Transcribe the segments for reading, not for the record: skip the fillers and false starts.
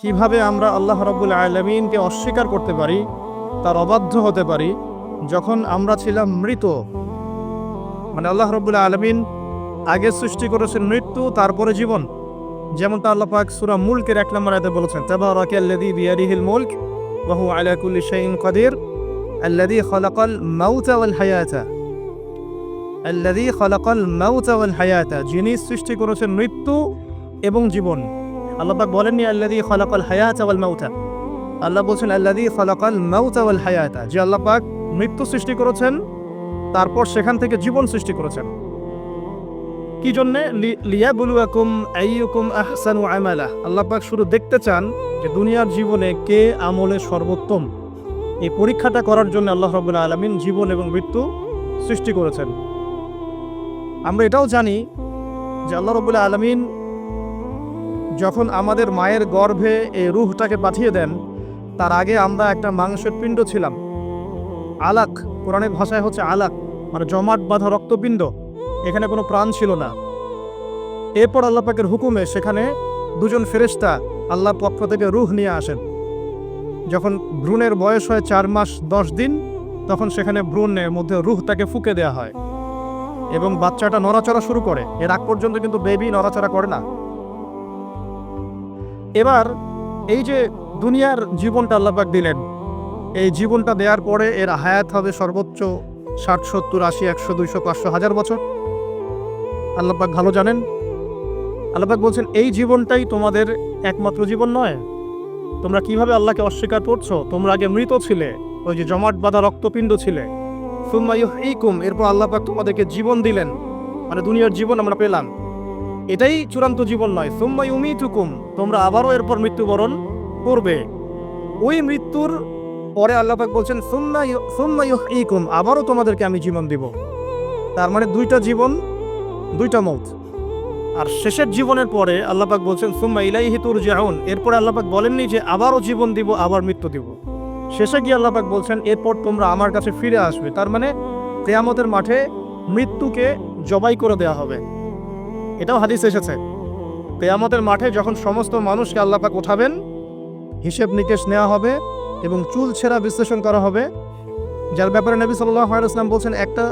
কিভাবে আমরা আল্লাহ রাব্বুল আলামিনকে অস্বীকার করতে পারি, তার অবাধ্য হতে পারি, যখন আমরা ছিলাম মৃত। মানে আল্লাহ রাব্বুল আলামিন আগে সৃষ্টি করেছেন মৃত্যু, তারপরে জীবন। যেমনটা আল্লাহ পাক সূরা মুলকের 1 নম্বর আয়াতে বলেছেন, তাবারাকাল্লাযী বিয়াদিহিল মুলক ওয়া হুয়া আলা কুল্লি শাইইন কাদির আল্লাযী খালাকাল মাউতা ওয়াল হায়াতা আল্লাযী খালাকাল মাউতা ওয়াল হায়াতা, যিনি সৃষ্টি করেছেন মৃত্যু এবং জীবন। আল্লাহ পাক বলেননি আল্লাযী খালাকাল হায়াতা ওয়াল মাউতা, আল্লাহ বলছেন আল্লাযী খালাকাল মাউতা ওয়াল হায়াতা, যে আল্লাহ পাক মৃত্যু সৃষ্টি করেছেন, তারপর সেখান থেকে জীবন সৃষ্টি করেছেন। কি জন্যে? লিয়াবলুয়াকুম আইয়ুকুম আহসানু আমালা। আল্লাহ পাক শুধু দেখতে চান যে দুনিয়ার জীবনে কে আমলে সর্বোত্তম। এই পরীক্ষাটা করার জন্য আল্লাহ রাব্বুল আলামিন জীবন এবং মৃত্যু সৃষ্টি করেছেন। আমরা এটাও জানি যে আল্লাহ রাব্বুল আলামিন যখন আমাদের মায়ের গর্ভে এই রূহটাকে পাঠিয়ে দেন, তার আগে আমরা একটা মাংসের পিণ্ড ছিলাম, আলাক। কোরআনের ভাষায় হচ্ছে আলাক, মানে জমাট বাঁধা রক্তপিণ্ড। এখানে কোনো প্রাণ ছিল না। এরপর আল্লাহ পাকের হুকুমে সেখানে দুজন ফেরেশতা আল্লাহর পক্ষ থেকে রূহ নিয়ে আসেন। যখন ভ্রূণের বয়স হয় 4 মাস 10 দিন, তখন সেখানে ভ্রূণের মধ্যে রূহটাকে ফুঁকে দেওয়া হয় এবং বাচ্চাটা নড়াচড়া শুরু করে। এর আগ পর্যন্ত কিন্তু বেবি নড়াচড়া করে না। এবার এই যে দুনিয়ার জীবনটা আল্লাহ পাক দিলেন, এই জীবনটা দেওয়ার পরে এর হায়াত হবে সর্বোচ্চ 60, 70, 80, 100, 200, 500, 1000 বছর। আল্লাহ পাক ভালো জানেন। আল্লাহ পাক বলছেন এই জীবনটাই তোমাদের একমাত্র জীবন নয়। তোমরা কিভাবে আল্লাহকে অস্বীকার করছো? তোমরা আগে মৃত ছিলে, ওই যে জমাট বাঁধা রক্তপিণ্ড ছিলে। সুম্মা ইউহয়িকুম, এরপর আল্লাহ পাক তোমাদেরকে জীবন দিলেন, মানে দুনিয়ার জীবন আমরা পেলাম। এটাই চূড়ান্ত জীবন নয়। সুম্মা ইউমিতুকুম, তোমরা আবারও এরপর মৃত্যুবরণ করবে। ওই মৃত্যুর পরে আল্লাহ পাক বলছেন সুম্মা ইউহয়িকুম, আবারও তোমাদেরকে আমি জীবন দিব। তার মানে 2টা জীবন, 2টা মৌত। আর শেষের জীবনের পরে আল্লাহ পাক বলছেন সুম্মা ইলাইহি তুরজাউন, এরপরে আল্লাহ পাক বলেননি যে আবারও জীবন দিব, আবার মৃত্যু দিব। শেষে গিয়ে আল্লাহ পাক বলছেন এরপর তোমরা আমার কাছে ফিরে আসবে। তার মানে কিয়ামতের মাঠে মৃত্যুকে জবাই করে দেওয়া হবে। এটাও হাদিসে এসেছে। কিয়ামতের মাঠে যখন সমস্ত মানুষকে আল্লাহ পাক উঠাবেন, হিসেব নিকেশ নেওয়া হবে এবং চুল ছেঁড়া বিশ্লেষণ করা হবে, যার ব্যাপারে নবী সাল্লাল্লাহু আলাইহি ওয়াসাল্লাম বলছেন একটা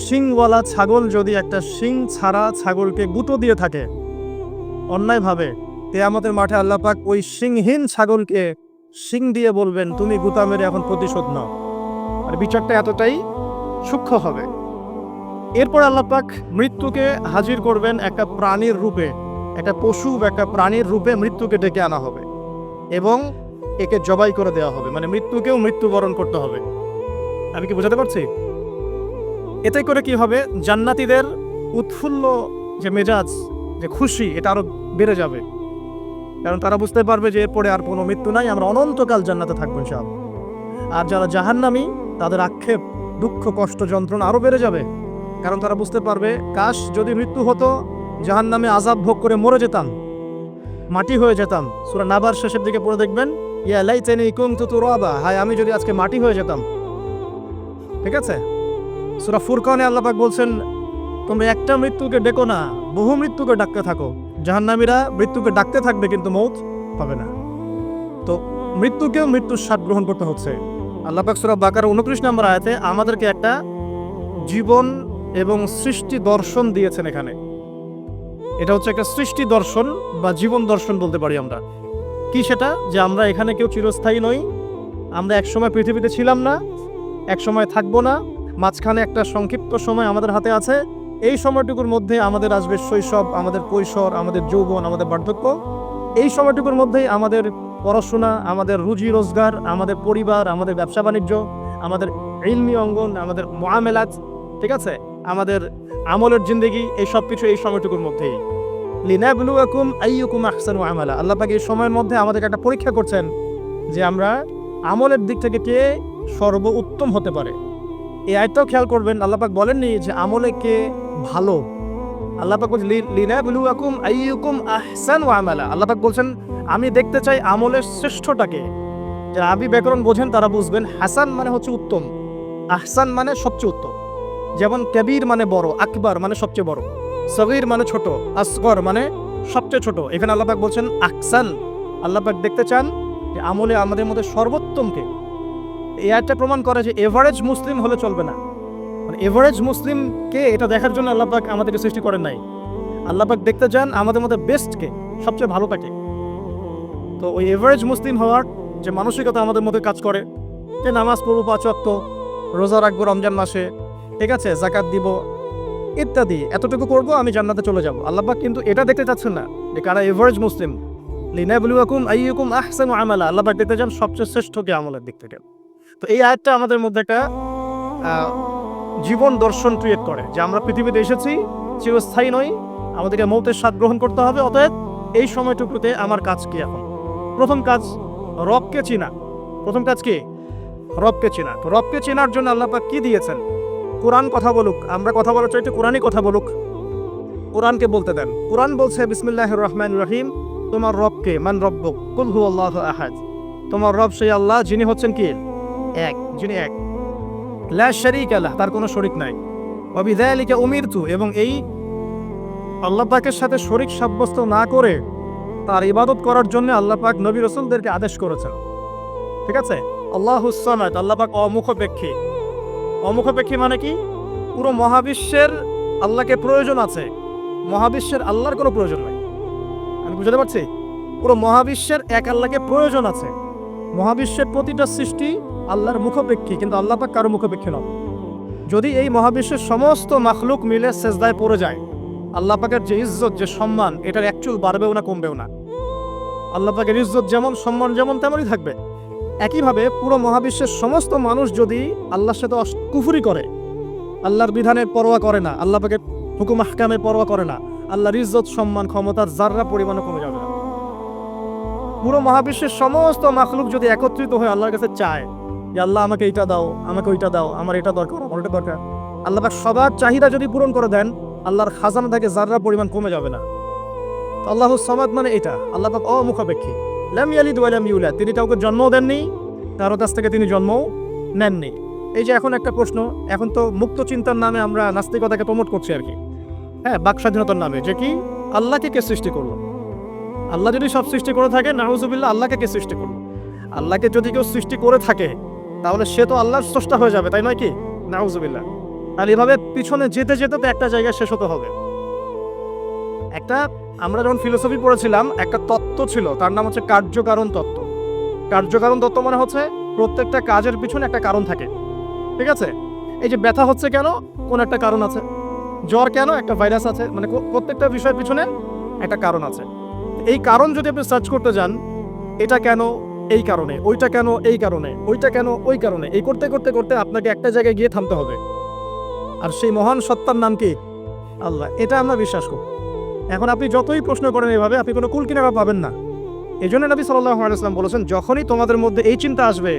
শিংওয়ালা ছাগল যদি একটা শিং ছাড়া ছাগলকে গুঁতো দিয়ে থাকে অন্যায়ভাবে, কিয়ামতের মাঠে আল্লাহ পাক ওই শিংহীন ছাগলকে শিং দিয়ে বলবেন তুমি গুঁতা মেরে এখন প্রতিশোধ নাও। আর বিচারটা এতটাই সূক্ষ্ম হবে। এরপর আল্লাহ পাক মৃত্যুকে হাজির করবেন একটা প্রাণীর রূপে, একটা পশু বা একটা প্রাণীর রূপে মৃত্যুকে ডেকে আনা হবে এবং একে জবাই করে দেওয়া হবে। মানে মৃত্যুকেও মৃত্যুবরণ করতে হবে। আমি কি বোঝাতে পারছি? এতে করে কি হবে? জান্নাতীদের উৎফুল্ল যে মেজাজ, যে খুশি, এটা আরো বেড়ে যাবে। কারণ তারা বুঝতে পারবে যে এরপরে আর কোনো মৃত্যু নাই, আমরা অনন্তকাল জান্নাতে থাকবো ইনশাআল্লাহ। আর যারা জাহান্নামী, তাদের আক্ষেপ, দুঃখ, কষ্ট, যন্ত্রণা আরো বেড়ে যাবে। কারণ তারা বুঝতে পারবে কাশ যদি মৃত্যু হতো, জাহান্নামে আযাব ভোগ করে মরে যেতাম, মাটি হয়ে যেতাম। সূরা নাবার শেষের দিকে পড়ে দেখবেন, ইয়া লাইতানি কুনতু তুরাবা, হায় আমি যদি আজকে মাটি হয়ে যেতাম। ঠিক আছে? সূরা ফুরকানে আল্লাহ পাক বলছেন তোমরা একটা মৃত্যুকে ডেকো না, বহু মৃত্যুকে ডাকতে থাকো। জাহান্নামীরা মৃত্যুকে ডাকতে থাকবে কিন্তু মৌত হবে না। তো মৃত্যুকেও মৃত্যুর স্বাদ গ্রহণ করতে হচ্ছে। আল্লাহ পাক সূরা বাকারা 29 নম্বর আয়াতে আমাদেরকে একটা জীবন এবং সৃষ্টি দর্শন দিয়েছেন এখানে। এটা হচ্ছে একটা সৃষ্টি দর্শন বা জীবন দর্শন বলতে পারি আমরা। কি সেটা? যে আমরা এখানে কেউ চিরস্থায়ী নই। আমরা একসময় পৃথিবীতে ছিলাম না, একসময় থাকবো না। মাঝখানে একটা সংক্ষিপ্ত সময় আমাদের হাতে আছে। এই সময়টুকুর মধ্যে আমাদের আসবে শৈশব, আমাদের কৈশোর, আমাদের যৌবন, আমাদের বার্ধক্য। এই সময়টুকুর মধ্যেই আমাদের পড়াশোনা, আমাদের রুজি রোজগার, আমাদের পরিবার, আমাদের ব্যবসা বাণিজ্য, আমাদের ইলমি অঙ্গন, আমাদের মুআমালাত, ঠিক আছে, আমাদের আমলের জিন্দেগি, এই সব কিছু এই সময়টুকুর মধ্যেই। লিনাবলুয়াকুম আইয়ুকুম আহসানু আমালা, আল্লাহ পাক এই সময়ের মধ্যে আমাদেরকে একটা পরীক্ষা করছেন যে আমরা আমলের দিক থেকে কে সর্বোত্তম হতে পারে। এই আয়াতটাও খেয়াল করবেন, আল্লাহ পাক বলেননি যে আমলে কে ভালো। আল্লাহ পাক বলছেন লিনাবলুয়াকুম আইয়ুকুম আহসানু আমালা। আল্লাহ পাক বলছেন আমি দেখতে চাই আমলের শ্রেষ্ঠটাকে। যারা আরবি ব্যাকরণ বোঝেন তারা বুঝবেন হাসান মানে হচ্ছে উত্তম, আহসান মানে সবচেয়ে উত্তম। যেমন কবির মানে বড়, আকবার মানে সবচেয়ে বড়, সগীর মানে ছোট, আসগর মানে সবচেয়ে ছোট। এখানে আল্লাহ পাক বলছেন আহসান, আল্লাহ পাক দেখতে চান যে আমলে আমাদের মধ্যে সর্বোত্তমকে। এই আয়াতটা প্রমাণ করে যে এভারেজ মুসলিম হলে চলবে না, মানে এভারেজ মুসলিমকে এটা দেখার জন্য আল্লাহ পাক আমাদেরকে সৃষ্টি করেন নাই। আল্লাহ পাক দেখতে চান আমাদের মধ্যে বেস্টকে, সবচেয়ে ভালোটাকে। তো ওই এভারেজ মুসলিম হওয়ার যে মানসিকতা আমাদের মধ্যে কাজ করে, যে নামাজ পড়বো 5 ওয়াক্ত, রোজা রাখবো রমজান মাসে, ঠিক আছে, যাকাত দিব ইত্যাদি, এতটুকু করবো আমি জান্নাতে চলে যাব। আল্লাহ পাক কিন্তু এটা দেখতে চাচ্ছেন না যে কারা এভারেজ মুসলিম। লিনাবলুয়াকুম আইয়ুকুম আহসানু আমালা, আল্লাহ পাক দেখতে চান সবচেয়ে শ্রেষ্ঠকে আমলের দিক থেকে। তো এই আয়াতটা আমাদের মধ্যে একটা জীবন দর্শন ক্রিয়েট করে যে আমরা পৃথিবীতে এসেছি, চিরস্থায়ী নই, আমাদেরকে মৌতের স্বাদ গ্রহণ করতে হবে। অতএব এই সময়টুকুতে আমার কাজ কি? এখন প্রথম কাজ রবকে চিনা। প্রথম কাজ কি? রবকে চেনা। তো রবকে চেনার জন্য আল্লাহ পাক কি দিয়েছেন? কোরআন কথা বলুক, আমরা কথা বলার চাইতে কোরআনই কথা বলুক, কোরআনকে বলতে দেন। কোরআন বলছে বিসমিল্লাহির রহমানির রহিম, তোমার রবকে, মান রব্বুক, কুল হুয়াল্লাহু আহাদ। তোমার রব সেই আল্লাহ যিনি হচ্ছেন কি? এক, যিনি এক, লা শারীকা লাহ, তার কোনো শরীক নাই। ওয়া বিযালিকা উমিরতু, এবং এই আল্লাহ পাকের সাথে শরীক সাব্যস্ত না করে তার ইবাদত করার জন্য আল্লাহ পাক নবী রাসূলদেরকে আদেশ করেছেন। ঠিক আছে? আল্লাহুস সামাদ, আল্লাহ পাক অমুখপেক্ষী। অমুখপেক্ষী মানে কি? পুরো মহাবিশ্বের আল্লাহকে প্রয়োজন আছে, মহাবিশ্বের আল্লাহর কোনো প্রয়োজন নাই। আমি বুঝতে পারছি? পুরো মহাবিশ্বের এক আল্লাহকে প্রয়োজন আছে। মহাবিশ্বের প্রতিটা সৃষ্টি আল্লাহর মুখপেক্ষী, কিন্তু আল্লাহ পাক কারো মুখপেক্ষী নন। যদি এই মহাবিশ্বের সমস্ত মাখলুক মিলে সেজদায় পড়ে যায়, আল্লাহ পাকের যে ইজ্জত, যে সম্মান, এটার একচুল বাড়বেও না কমবেও না। আল্লাহ পাকের ইজ্জত যেমন, সম্মান যেমন, তেমনই থাকবে। একইভাবে পুরো মহাবিশ্বের সমস্ত মানুষ যদি আল্লাহর সাথে কুফরি করে, আল্লাহর বিধানের পরোয়া করে না, আল্লাহ পাকের হুকুম আহকামের পরোয়া করে না, আল্লাহর ইজ্জত, সম্মান, ক্ষমতার যাররা পরিমাণও কমে যাবে না। পুরো মহাবিশ্বের সমস্ত মাখলুক যদি একত্রিত হয়ে আল্লাহর কাছে চায় যে আল্লাহ আমাকে এটা দাও, আমাকে ওইটা দাও, আমার এটা দরকার, আমার ওটা দরকার, আল্লাহ পাক সবার চাহিদা যদি পূরণ করে দেন, আল্লাহর খাজানা থেকে যাররা পরিমাণ কমে যাবে না। আল্লাহুস সামাদ মানে এটা, আল্লাহ পাক অমুখপেক্ষী। লাম ইয়ালিদ ওয়া লাম ইউলাদ, তিনি কাউকে জন্মও দেননি, কারো কাছ থেকে তিনি জন্মও নেননি। এই যে এখন একটা প্রশ্ন, এখন তো মুক্ত চিন্তার নামে আমরা নাস্তিকতাকে প্রমোট করছি আর কি, হ্যাঁ, বাক স্বাধীনতার নামে, যে কি আল্লাহকে কে সৃষ্টি করলো? আল্লাহ যদি সব সৃষ্টি করে থাকে, নাউজুবিল্লাহ, আল্লাহকে কে সৃষ্টি করলো? আল্লাহকে যদি কেউ সৃষ্টি করে থাকে তাহলে সে তো আল্লাহর স্রষ্টা হয়ে যাবে, তাই নয় কি? নাউজুবিল্লাহ। আর এভাবে পিছনে যেতে যেতে তো একটা জায়গায় শেষ হতে হবে। একটা, আমরা যখন ফিলোসফি পড়েছিলাম, একটা তত্ত্ব ছিল, তার নাম হচ্ছে কার্যকারণ তত্ত্ব। কার্যকারণ তত্ত্ব মানে হচ্ছে প্রত্যেকটা কাজের পিছনে একটা কারণ থাকে। ঠিক আছে? এই যে ব্যথা হচ্ছে কেন? কোন একটা কারণ আছে। জ্বর কেন? একটা ভাইরাস আছে। মানে প্রত্যেকটা বিষয়ের পিছনে একটা কারণ আছে। এই কারণ যদি আপনি সার্চ করতে যান, এটা কেন? এই কারণে। ওইটা কেন? এই কারণে। ওইটা কেন? ওই কারণে। এই করতে করতে করতে আপনাকে একটা জায়গায় গিয়ে থামতে হবে। আর সেই মহান সত্তার নাম কি? আল্লাহ। এটা আমরা বিশ্বাস করি। এখন আপনি যতই প্রশ্ন করেন এভাবে, আপনি কোনো কুল কিনারা পাবেন না। এই জন্য নবী সাল্লাল্লাহু আলাইহি ওয়াসাল্লাম বলেছেন, যখনই তোমাদের মধ্যে এই চিন্তা আসবে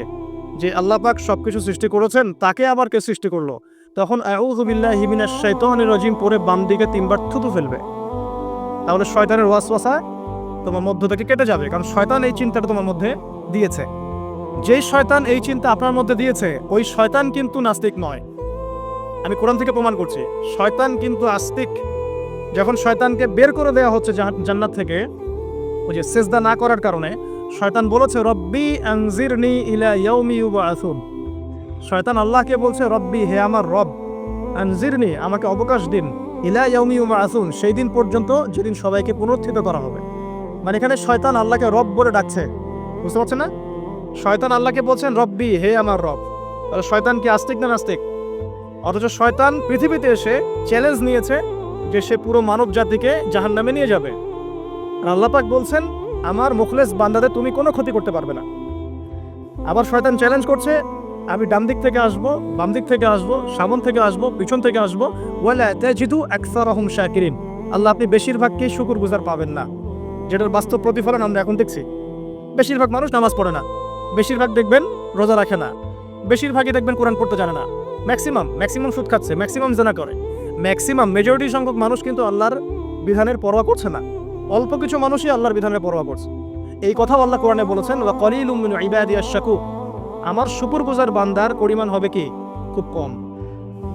যে আল্লাহ পাক সবকিছু সৃষ্টি করেছেন, তাকে আবার কে সৃষ্টি করলো, তখন আউযু বিল্লাহি মিনাশ শাইতানির রাজিম পরে বাম দিকে 3 বার থুতু ফেলবে। তাহলে শয়তানের ওয়াসওয়াসা তোমার মধ্য থেকে কেটে যাবে, কারণ শয়তান এই চিন্তাটা তোমার মধ্যে দিয়েছে। যেই শয়তান এই চিন্তা আপনার মধ্যে দিয়েছে, ওই শয়তান কিন্তু নাস্তিক নয়। আমি কোরআন থেকে প্রমাণ করছি, শয়তান কিন্তু আস্তিক। যখন শয়তানকে বের করে দেওয়া হচ্ছে জান্নাত থেকে, ওই যে সেজদা না করার কারণে, শয়তান বলেছে রব্বি আনজিরনি ইলা ইয়াউমি ইউবআসুন। শয়তান আল্লাহকে বলছে, রব্বি, হে আমার রব, আনজিরনি, আমাকে অবকাশ দিন, ইলা ইয়াউমি ইউবআসুন, সেই দিন পর্যন্ত যেদিন সবাইকে পুনরুত্থিত করা হবে। মানে এখানে শয়তান আল্লাহকে রব বলে ডাকছে, বুঝতে পারছেন না? শয়তান আল্লাহকে বলছেন রব্বি, হে আমার রব। তাহলে শয়তান কি আস্তিক না নাস্তিক? অথচ শয়তান পৃথিবীতে এসে চ্যালেঞ্জ নিয়েছে যে সে পুরো মানব জাতিকে জাহান্নামে নিয়ে যাবে। আর আল্লাহ পাক বলছেন, আমার মুখলেস বান্দাদের তুমি কোনো ক্ষতি করতে পারবে না। আবার শয়তান চ্যালেঞ্জ করছে, আমি ডান দিক থেকে আসবো, বাম দিক থেকে আসবো, সামন থেকে আসবো, পিছন থেকে আসবো, ওয়ালা তাজিদু আকসারাহুম শাকিরিন। আল্লাহ, আপনি বেশিরভাগকেই শুকরগুজার পাবেন না। যেটার বাস্তব প্রতিফলন আমরা এখন দেখছি। বেশিরভাগ মানুষ নামাজ পড়ে না, বেশিরভাগ দেখবেন রোজা রাখে না, বেশিরভাগই দেখবেন কোরআন পড়তে জানে না, ম্যাক্সিমাম সুদ খাচ্ছে, ম্যাক্সিমাম জেনা করে, মেজরিটি সংখ্যক মানুষ কিন্তু আল্লাহর বিধানের পরোয়া করছে না। অল্প কিছু মানুষই আল্লাহর বিধানের পরোয়া করছে। এই কথা আল্লাহ কোরআনে বলেছেন, ওয়া কলিলুম মিন ইবাদিয়াশ শাকুর, আমার শুকরগুজার বান্দার পরিমাণ হবে কি? খুব কম।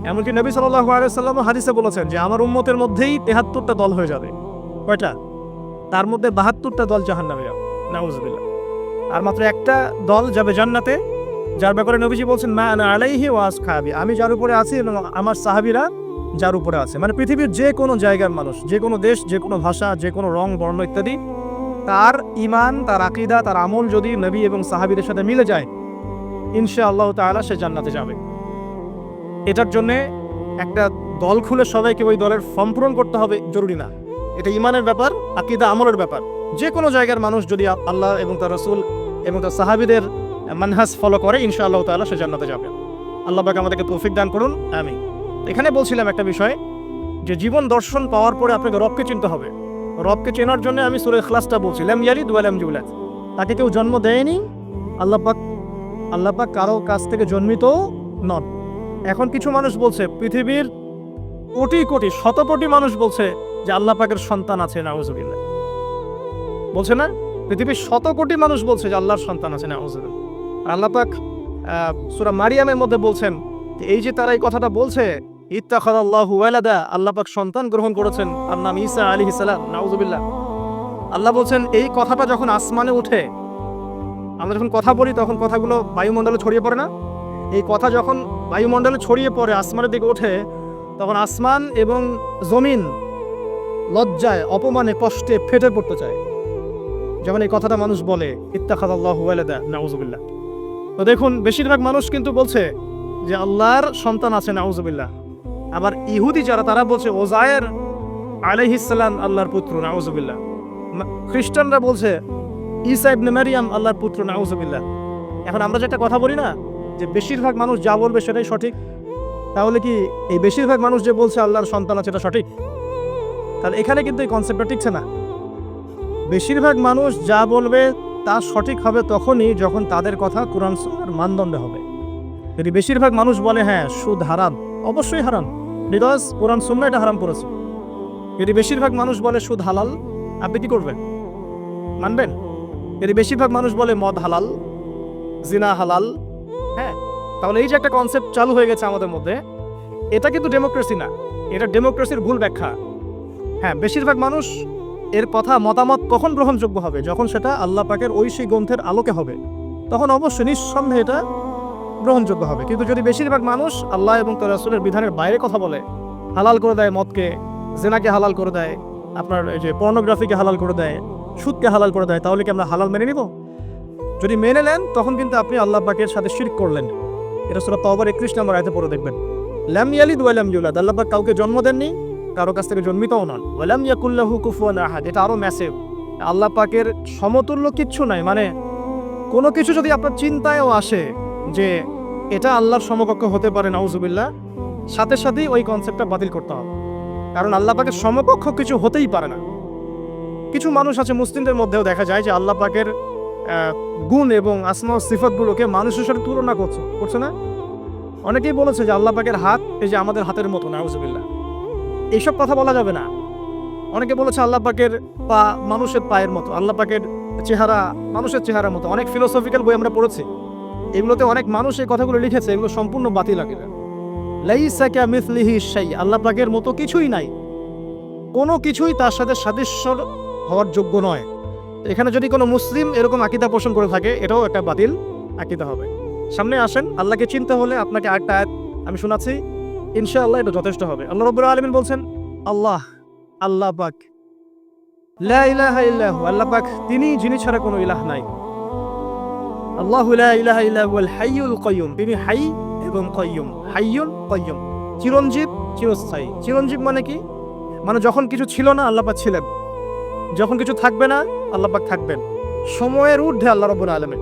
এমনকি নবী সাল্লাল্লাহু আলাইহি ওয়াসাল্লাম হাদিসে বলেছেন যে আমার উম্মতের মধ্যেই ৭৩টা দল হয়ে যাবে। কয়টা? তার মধ্যে ৭২টা দল জাহান্নামে যাবে। নাউজুবিল্লাহ। আর মাত্র একটা দল যাবে জান্নাতে, যার ব্যাপারে নবীজি বলছেন মা আনা আলাইহি ওয়া আসহাবি, আমি যার উপরে আছি এবং আমার সাহাবীরা যার উপরে আছে। মানে পৃথিবীর যে কোনো জায়গার মানুষ, যে কোনো দেশ, যে কোনো ভাষা, যে কোনো রং বর্ণ ইত্যাদি, তার ঈমান, তার আকীদা, তার আমল যদি নবী এবং সাহাবীদের সাথে মিলে যায়, ইনশাআল্লাহ তাআলা সে জান্নাতে যাবে। এটার জন্যে একটা দল খুলে সবাইকে ওই দলের ফর্ম পূরণ করতে হবে জরুরি না। এটা ঈমানের ব্যাপার, আকীদা আমলের ব্যাপার। যে কোনো জায়গার মানুষ যদি আল্লাহ এবং তার রাসূল এবং তার সাহাবীদের মানহাজ ফলো করে, ইনশাআল্লাহ তাআলা সে জান্নাতে যাবে। আল্লাহ পাক আমাদেরকে তৌফিক দান করুন, আমিন। এখানে বলছিলাম একটা বিষয়, যে জীবন দর্শন পাওয়ার পরে আপনাকে রবকে চিনতে হবে। রবকে চেনার জন্য আমি সূরা ইখলাসটা বলছি, লাম ইয়ালিদ ওয়া লাম ইউলাদ। তাকে কেউ জন্ম দেয়নি, আল্লাহ পাক কারো কাছ থেকে জন্মিত নন। এখন কিছু মানুষ বলছে, পৃথিবীর কোটি কোটি শত কোটি মানুষ বলছে যে আল্লাহ পাকের সন্তান আছে, নাউজুবিল্লাহ। বলছে না, পৃথিবীর শত কোটি মানুষ বলছে যে আল্লাহর সন্তান আছে, নাউজুবিল্লাহ। আল্লাহ পাক সূরা মারিয়ামের মধ্যে বলছেন, এই যে তারা এই কথাটা বলছে, ইত্তাখাযাল্লাহু ওয়ালাদা, আল্লাহ পাক সন্তান গ্রহণ করেছেন, তার নাম ঈসা আলাইহিস সালাম, নাউজুবিল্লাহ। আল্লাহ বলছেন এই কথাটা যখন আসমানে ওঠে, আমরা যখন কথা বলি তখন কথাগুলো বায়ুমণ্ডলে ছড়িয়ে পড়ে না? এই কথা যখন বায়ুমণ্ডলে ছড়িয়ে পড়ে, আসমানের দিকে ওঠে, তখন আসমান এবং জমিন লজ্জায়, অপমানে, কষ্টে ফেটে পড়তে চায়। যেমন এই কথাটা মানুষ বলে, ইত্তাখাযাল্লাহু ওয়ালাদা, নাউজুবিল্লাহ। তো দেখুন, বেশিরভাগ মানুষ কিন্তু বলছে যে আল্লাহর সন্তান আছে, নাউজুবিল্লাহ। আবার ইহুদি যারা, তারা বলছে ওজায়ের আলাইহিস সালাম আল্লাহর পুত্র, নাউজুবিল্লাহ। খ্রিস্টানরা বলছে ঈসা ইবনে মারিয়াম আল্লাহর পুত্র, নাউজুবিল্লাহ। এখন আমরা যেটা কথা বলি না, যে বেশিরভাগ মানুষ যা বলবে সেটাই সঠিক, তাহলে কি এই বেশিরভাগ মানুষ যে বলছে আল্লাহর সন্তান আছে এটা সঠিক? তাহলে এখানে কিন্তু এই কনসেপ্টটা টিকছে না। বেশিরভাগ মানুষ যা বলবে তা সঠিক হবে তখনই যখন তাদের কথা কোরআন সুন্নাহর মানদণ্ডে হবে। যদি বেশিরভাগ মানুষ বলে হ্যাঁ সুদ হারাম, অবশ্যই হারাম, বিকজ কোরআন সুন্নাহ এটা হারাম করেছে। যদি বেশিরভাগ মানুষ বলে সুদ হালাল, আপনি কি করবেন? মানবেন? যদি বেশিরভাগ মানুষ বলে মদ হালাল, জিনা হালাল, হ্যাঁ, তাহলে এই যে একটা কনসেপ্ট চালু হয়ে গেছে আমাদের মধ্যে, এটা কিন্তু ডেমোক্রেসি না, এটা ডেমোক্রেসির ভুল ব্যাখ্যা। হ্যাঁ, বেশিরভাগ মানুষ এর কথা মতামত কখন গ্রহণযোগ্য হবে? যখন সেটা আল্লাহ পাকের ঐশী গ্রন্থের আলোকে হবে, তখন অবশ্যই নিঃসন্দেহে এটা গ্রহণযোগ্য হবে। কিন্তু যদি বেশিরভাগ মানুষ আল্লাহ এবং তার রাসূলের বিধানের বাইরে কথা বলে, হালাল করে দেয় মদকে, জেনাকে হালাল করে দেয়, আপনার এই যে পর্নোগ্রাফিকে হালাল করে দেয়, সুদকে হালাল করে দেয়, তাহলে কি আমরা হালাল মেনে নিব? যদি মেনে নেন তখন কিন্তু আপনি আল্লাহ পাকের সাথে শিরক করলেন। এটা সূরা তাওবার 31 নম্বর আয়াতে পড়ে দেখবেন, লাম ইয়ালিদ ওয়া লাম ইউলাদ, আল্লাহ পাক কাউকে জন্ম দেননি, কারো কাছ থেকে জন্মিতও নন। ওয়া লাম ইয়াকুল লাহু কুফুয়ান আহাদ, এটা আরো ম্যাসিভ। আল্লাহ পাকের সমতুল্য কিচ্ছু নাই। মানে কোনো কিছু যদি আপনার চিন্তায়ও আসে যে এটা আল্লাহর সমকক্ষ হতে পারে, নাউজুবিল্লাহ, সাথে সাথেই ওই কনসেপ্টটা বাতিল করতে হবে। কারণ আল্লাহ পাকের সমকক্ষ কিছু হতেই পারে না। কিছু মানুষ আছে, মুসলিমদের মধ্যেও দেখা যায় যে আল্লাহ পাকের গুণ এবং আসমা ও সিফাতগুলোকে মানুষের সাথে তুলনা করছে না? অনেকেই বলেছে যে আল্লাহ পাকের হাত এই যে আমাদের হাতের মতো, নাউজুবিল্লাহ। এইসব কথা বলা যাবে না। অনেকে বলেছে আল্লাহ পাকের পা মানুষের পায়ের মতো, আল্লাহ পাকের চেহারা মানুষের চেহারার মতো। অনেক ফিলোসফিক্যাল বই আমরা পড়েছি, এগুলোতে অনেক মানুষ এই কথাগুলো লিখেছে, এগুলো সম্পূর্ণ বাতিল আকিদা। লাইসা কামিসলিহি শাই, আল্লাহ পাকের মতো কিছুই নাই, কোনো কিছুই তার সাথে সাদৃশ্য হওয়ার যোগ্য নয়। এখানে যদি কোনো মুসলিম এরকম আকীদা পোষণ করে থাকে, এটাও একটা বাতিল আকীদা হবে। সামনে আসেন, আল্লাহকে চিনতে হলে আপনাকে আরেকটা আয়াত আমি শোনাচ্ছি, ইনশাআল্লাহ এটা যথেষ্ট হবে। আল্লাহ রাব্বুল আলামিন বলছেন, আল্লাহ পাক, লা ইলাহা ইল্লাহু, আল্লাহ পাক তিনি যিনি ছাড়া কোনো ইলাহ নাই। আল্লাহু লা ইলাহা ইল্লা হুয়াল হাইয়ুল কাইয়ুম, তিনি হাই এবং কাইয়ুম, হাইয়ুল কাইয়ুম, চিরঞ্জীব, চিরস্থায়ী। চিরঞ্জীব মানে কি? মানে যখন কিছু ছিল না আল্লাহ পাক ছিলেন, যখন কিছু থাকবে না আল্লাহ পাক থাকবেন। সময়ের ঊর্ধ্বে আল্লাহ রাব্বুল আলামিন,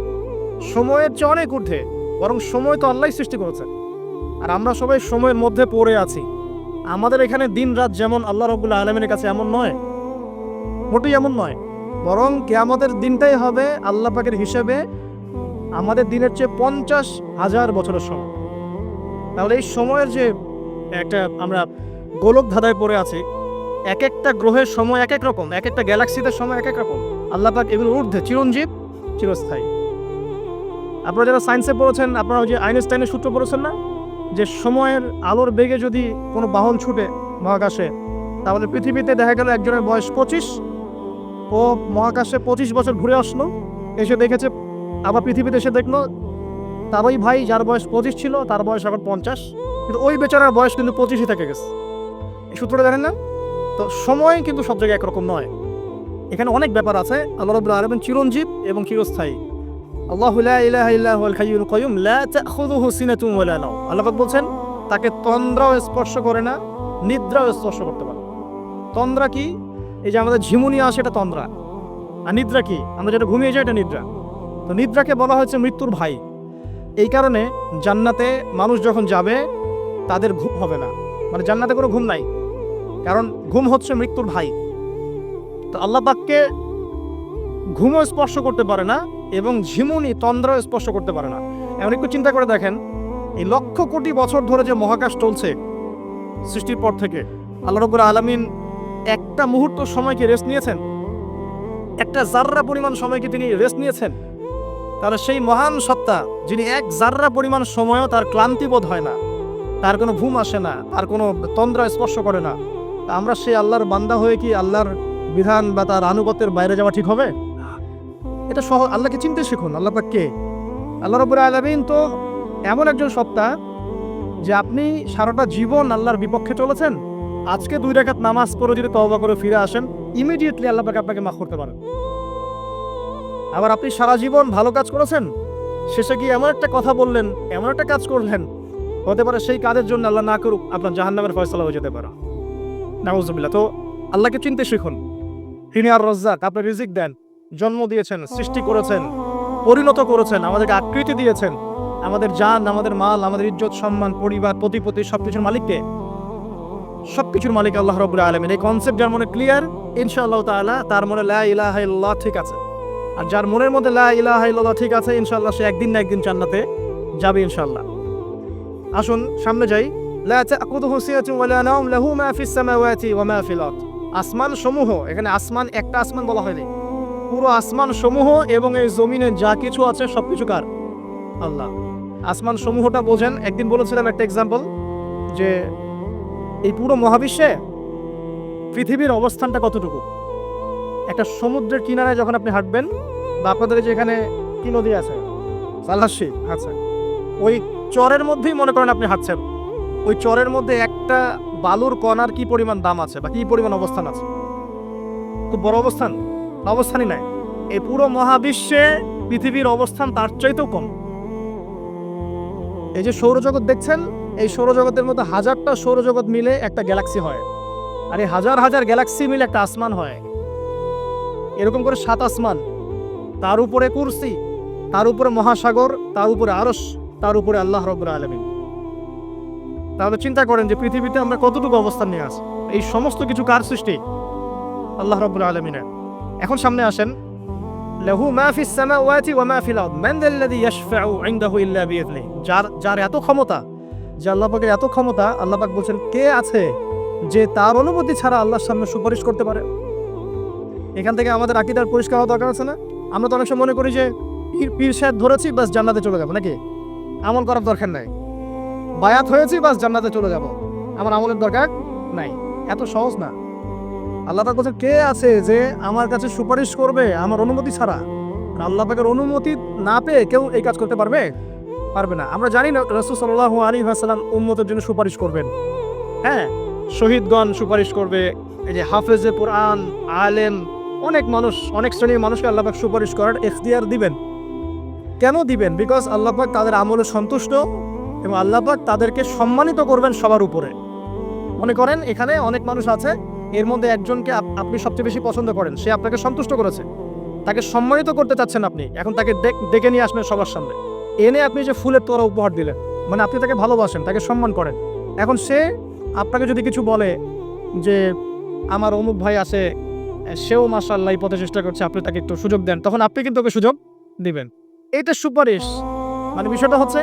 সময়ের চেয়ে অনেক ঊর্ধ্বে, বরং সময় তো আল্লাহই সৃষ্টি করেছেন, আর আমরা সবাই সময়ের মধ্যে পড়ে আছি। আমাদের এখানে দিন রাত যেমন আল্লাহ রাব্বুল আলামিনের কাছে এমন নয়, মোটেই এমন নয়, বরং কিয়ামতের দিনটাই হবে আল্লাহ পাকের হিসেবে আমাদের দিনের চেয়ে 50,000 বছরের সময়। তাহলে এই সময়ের যে একটা আমরা গোলক ধাঁধায় পড়ে আছি, এক একটা গ্রহের সময় এক এক রকম, এক একটা গ্যালাক্সিতে সময় এক এক রকম। আল্লাহ পাক এগুলোর ঊর্ধ্বে, চিরঞ্জীব, চিরস্থায়ী। আপনারা যারা সায়েন্সে পড়েছেন, আপনারা ওই যে আইনস্টাইনের সূত্র পড়েছেন না, যে সময়ের আলোর বেগে যদি কোনো বাহন ছুটে মহাকাশে, তাহলে পৃথিবীতে দেখা গেল একজনের বয়স 25, ও মহাকাশে 25 বছর ঘুরে আসলো, এসে দেখেছে, আবার পৃথিবীতে এসে দেখলো তার ওই ভাই যার বয়স 25 ছিল তার বয়স এখন 50, কিন্তু ওই বেচারার বয়স কিন্তু 25ই থেকে গেছে। এই সূত্রটা জানেন না? তো সময় কিন্তু সব জায়গায় একরকম নয়, এখানে অনেক ব্যাপার আছে। আল্লাহ রাব্বুল আলামিন চিরঞ্জীব এবং চিরস্থায়ী। আল্লাহু লা ইলাহা ইল্লা হুয়াল হাইয়ুল কাইয়ুম লা তাখুযুহু সিনাতুন ওয়া লা নাওম। আল্লাহ পাক বলছেন তাকে তন্দ্রাও স্পর্শ করে না, নিদ্রাও স্পর্শ করতে পারে। তন্দ্রা কি? এই যে আমাদের ঝিমুনি আসে, এটা তন্দ্রা। আর নিদ্রা কি? আমরা যেটা ঘুমিয়ে যাই, এটা নিদ্রা। তো নিদ্রাকে বলা হয়েছে মৃত্যুর ভাই। এই কারণে জান্নাতে মানুষ যখন যাবে তাদের ঘুম হবে না, মানে জান্নাতে কোনো ঘুম নাই, কারণ ঘুম হচ্ছে মৃত্যুর ভাই। তো আল্লাহ পাককে ঘুমও স্পর্শ করতে পারে না এবং ঝিমুনি তন্দ্রাও স্পর্শ করতে পারে না। এমন একটু চিন্তা করে দেখেন, এই লক্ষ কোটি বছর ধরে যে মহাকাশ চলছে সৃষ্টির পর থেকে, আল্লাহ রাব্বুল আলামিন একটা মুহূর্ত সময়কে রেস্ট নিয়েছেন? একটা জাররা পরিমাণ সময়কে তিনি রেস্ট নিয়েছেন? তাহলে সেই মহান সত্তা যিনি এক জাররা পরিমাণ সময়ও তার ক্লান্তি বোধ হয় না, তার কোনো ঘুম আসে না, তার কোনো তন্দ্রা স্পর্শ করে না, তা আমরা সেই আল্লাহর বান্দা হয়ে কি আল্লাহর বিধান বা তার আনুগত্যের বাইরে যাওয়া ঠিক হবে? এটা সহ আল্লাহকে চিনতে শিখুন। আল্লাহ পাক কে? আল্লাহ রাব্বুল আলামিন তো এমন একজন সত্তা যে আপনি সারাটা জীবন আল্লাহর বিপক্ষে চলেছেন, আজকে 2 রাকাত নামাজ পড়ে যদি তওবা করে ফিরে আসেন, ইমিডিয়েটলি আল্লাহ পাক আপনাকে মাফ করতে পারেন। আবার আপনি সারা জীবন ভালো কাজ করেছেন, শেষে গিয়ে এমন একটা কথা বললেন, এমন একটা কাজ করলেন, হতে পারে সেই কাজের জন্য আল্লাহ না করুক আপনার জাহান্নামের ফয়সালা হয়ে যেতে পারে। নাউজুবিল্লাহ। তো আল্লাহকে চিনতে শিখুন। তিনি আর রাজ্জাক, আপনি রিজিক দেন, জন্ম দিয়েছেন, সৃষ্টি করেছেন, পরিণত করেছেন, আমাদেরকে আকৃতি দিয়েছেন, আমাদের জান, আমাদের মাল, আমাদের ইজ্জত সম্মান, পরিবার, প্রতিপত্তি সবকিছুর মালিককে? সবকিছুর মালিক আল্লাহ রাব্বুল আলামিন। এই কনসেপ্ট যার মনে ক্লিয়ার, ইনশাআল্লাহ তাআলা তার মনে লা ইলাহা ইল্লাল্লাহ ঠিক আছে। আর যার মনের মধ্যে লা ইলাহা ইল্লাল্লাহ ঠিক আছে, ইনশাআল্লাহ সে একদিন না একদিন জান্নাতে যাবে ইনশাআল্লাহ। আসুন সামনে যাই। লা তাকুযুহু সিনাতুন ওয়া লা নাওম লাহু মা ফিস সামাওয়াতি ওয়া মা ফিল আরদ। আসমান সমূহ, এখানে আসমান একটা আসমান বলা হয়নি, পুরো আসমান সমূহ এবং এই জমিনে যা কিছু আছে সবকিছু কার? আল্লাহ। আসমান সমূহটা বোঝেন। একদিন বলেছিলাম একটা এক্সাম্পল, যে এই পুরো মহাবিশ্বে পৃথিবীর অবস্থানটা কতটুকু। একটা সমুদ্রের কিনারায় যখন আপনি হাঁটবেন, বা আপনাদের যে এখানে কি নদী আছে, সালাসি, আচ্ছা, ওই চরের মধ্যেই মনে করেন আপনি হাঁটছেন, ওই চরের মধ্যে একটা বালুর কণার কি পরিমাণ দাম আছে বা কি পরিমাণ অবস্থান আছে? খুব বড় অবস্থান? অবস্থানই নাই। এই পুরো মহাবিশ্বে পৃথিবীর অবস্থান তার চাইতেও কম। এই যে সৌরজগৎ দেখছেন, এই সৌরজগতের মধ্যে হাজারটা সৌরজগৎ মিলে একটা গ্যালাক্সি হয়, আর এই হাজার হাজার গ্যালাক্সি মিলে একটা আসমান হয়। এরকম করে 7 আসমান, তার উপরে কুরসি, তার উপরে মহাসাগর, তার উপরে আরশ, তার উপরে আল্লাহ রাব্বুল আলামিন। তাহলে চিন্তা করেন যে পৃথিবীতে আমরা কতটুকু অবস্থান নিয়ে আছি। এই সমস্ত কিছু কার সৃষ্টি? আল্লাহ রাব্বুল আলামিনের। এখন সামনে আসেন, লাহু মা ফিস সামাওয়াতি ওয়া মা ফিল আরদ মান যাল্লাযী ইয়াশফাউ ইনদাহু ইল্লা বিইذনিহি। যার এত ক্ষমতা, যে আল্লাহ পাকের এত ক্ষমতা, আল্লাহ পাক বলছেন কে আছে যে তার অনুমতি ছাড়া আল্লাহর সামনে সুপারিশ করতে পারে? এখান থেকে আমাদের আকীদার পরিষ্কার হওয়া দরকার আছে না? আমরা তো অনেক সময় মনে করি যে পীর সাহেব ধরেছি বাস জান্নাতে চলে যাবো, নাকি? আমল করার দরকার নাই, বায়াত হয়েছি বাস জান্নাতে চলে যাব, আমার আমলের দরকার নাই। এত সহজ না। আল্লাহ পাক বলছেন কে আছে যে আমার কাছে সুপারিশ করবে আমার অনুমতি ছাড়া? আল্লাহ পাকের অনুমতি না পেয়ে কেউ এই কাজ করতে পারবে? পারবে না। আমরা জানি না রাসূল সাল্লাল্লাহু আলাইহি ওয়াসাল্লাম উম্মতের জন্য সুপারিশ করবেন। হ্যাঁ, শহীদগণ সুপারিশ করবে, এই যে হাফেজে কোরআন, আলেম, অনেক মানুষ, অনেক শ্রেণীর মানুষকে আল্লাহ পাক সুপারিশ করার ইখতিয়ার দিবেন। কেন দিবেন? বিকজ আল্লাহ পাক তাদের আমলে সন্তুষ্ট এবং আল্লাহ পাক তাদেরকে সম্মানিত করবেন সবার উপরে। মনে করেন এখানে অনেক মানুষ আছে, এর মধ্যে একজনকে আপনি সবচেয়ে বেশি পছন্দ করেন, সে আপনাকে সন্তুষ্ট করেছে, তাকে সম্মানিত করতে চাচ্ছেন আপনি, এখন তাকে ডেকে নিয়ে আসবেন সবার সামনে, এনে আপনি যে ফুলের তোড়া উপহার দিলেন, মানে আপনি তাকে ভালোবাসেন, তাকে সম্মান করেন। এখন সে আপনাকে যদি কিছু বলে যে আমার অমুক ভাই আছে, সেও মাশাআল্লাহ এই পথে চেষ্টা করছে, আপনি তাকে একটু সুযোগ দেন, তখন আপনি কিন্তু ওকে সুযোগ দিবেন। এটা সুপারিশ। মানে বিষয়টা হচ্ছে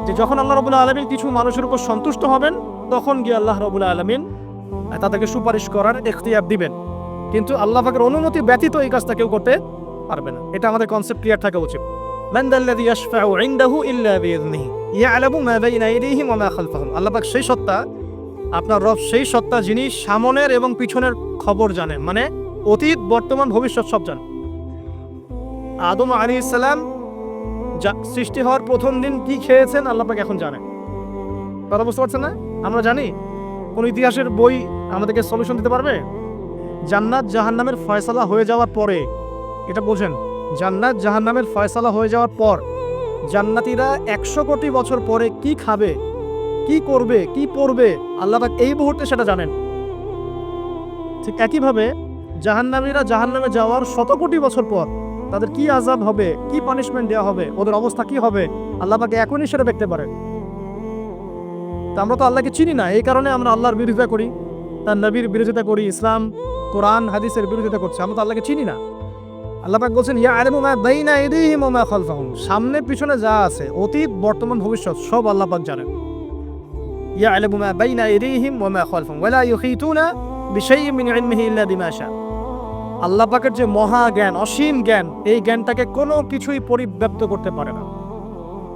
যে যখন আল্লাহ রাব্বুল আলামিন কিছু মানুষের উপর সন্তুষ্ট হবেন, তখন গিয়ে আল্লাহ রাব্বুল আলামিন তাদেরকে সুপারিশ করার ইখতিয়ার দিবেন। কিন্তু আল্লাহ পাকের অনুমতি ব্যতীত এই কাজটা কেউ করতে পারবে না। এটা আমাদের কনসেপ্ট ক্লিয়ার থাকা উচিত। মান যাল্লাযী ইয়াশফাউ ইনদাহু ইল্লা বিইذনিহি ইয়ালামু মা বাইনা আইদিহিম ওয়া মা খালফাহুম। আল্লাহ পাক সেই সত্তা, আপনার রব সেই সত্তা যিনি সামনের এবং পিছনের খবর জানেন। মানে অতীত, বর্তমান, ভবিষ্যৎ সব জানে। আদম আলাইহিস সালাম সৃষ্টি হওয়ার প্রথম দিন কি খেয়েছেন আল্লাহ পাক এখন জানেন। কথা বুঝতে পারছেন না? আমরা জানি? কোন ইতিহাসের বই আমাদেরকে সলিউশন দিতে পারবে? জান্নাত জাহান্নামের ফয়সালা হয়ে যাওয়ার পরে, এটা বোঝেন, জান্নাত জাহান্নামের ফয়সালা হয়ে যাওয়ার পর জান্নাতীরা 100 কোটি বছর পরে কি খাবে, কি করবে, কি পড়বে, আল্লাহ পাক এই মুহূর্তে সেটা জানেন। ঠিক একইভাবে জাহান্নামীরা জাহান্নামে যাওয়ার 100 কোটি বছর পর তাদের কি আযাব হবে, কি পানিশমেন্ট দেওয়া হবে, ওদের অবস্থা কি হবে, আল্লাহ পাক এখনই সেটা দেখতে পারেন। তা আমরা তো আল্লাহকে চিনি না, এই কারণে আমরা আল্লাহর বিরোধিতা করি, তার নবীর বিরোধিতা করি, ইসলাম কোরআন হাদিসের বিরোধিতা করছি। আমরা তো আল্লাহকে চিনি না। আল্লাহ পাক বলছেন ইয়ালামু মা বাইনা আইদিহিম ওয়া মা খালফাহুম, সামনে পিছনে যা আছে, অতীত, বর্তমান, ভবিষ্যৎ সব আল্লাহ পাক জানেন। ইয়ালামু মা বাইনা আইদিহিম ওয়া মা খালফাহুম ওয়া লা ইউহিতুনা বিশাইইন মিন ইলমিহি ইল্লা বিমা শা। আল্লাহ পাকের যে মহা জ্ঞান, অসীম জ্ঞান, এই জ্ঞানটাকে কোনো কিছুই পরিব্যাপ্ত করতে পারে না।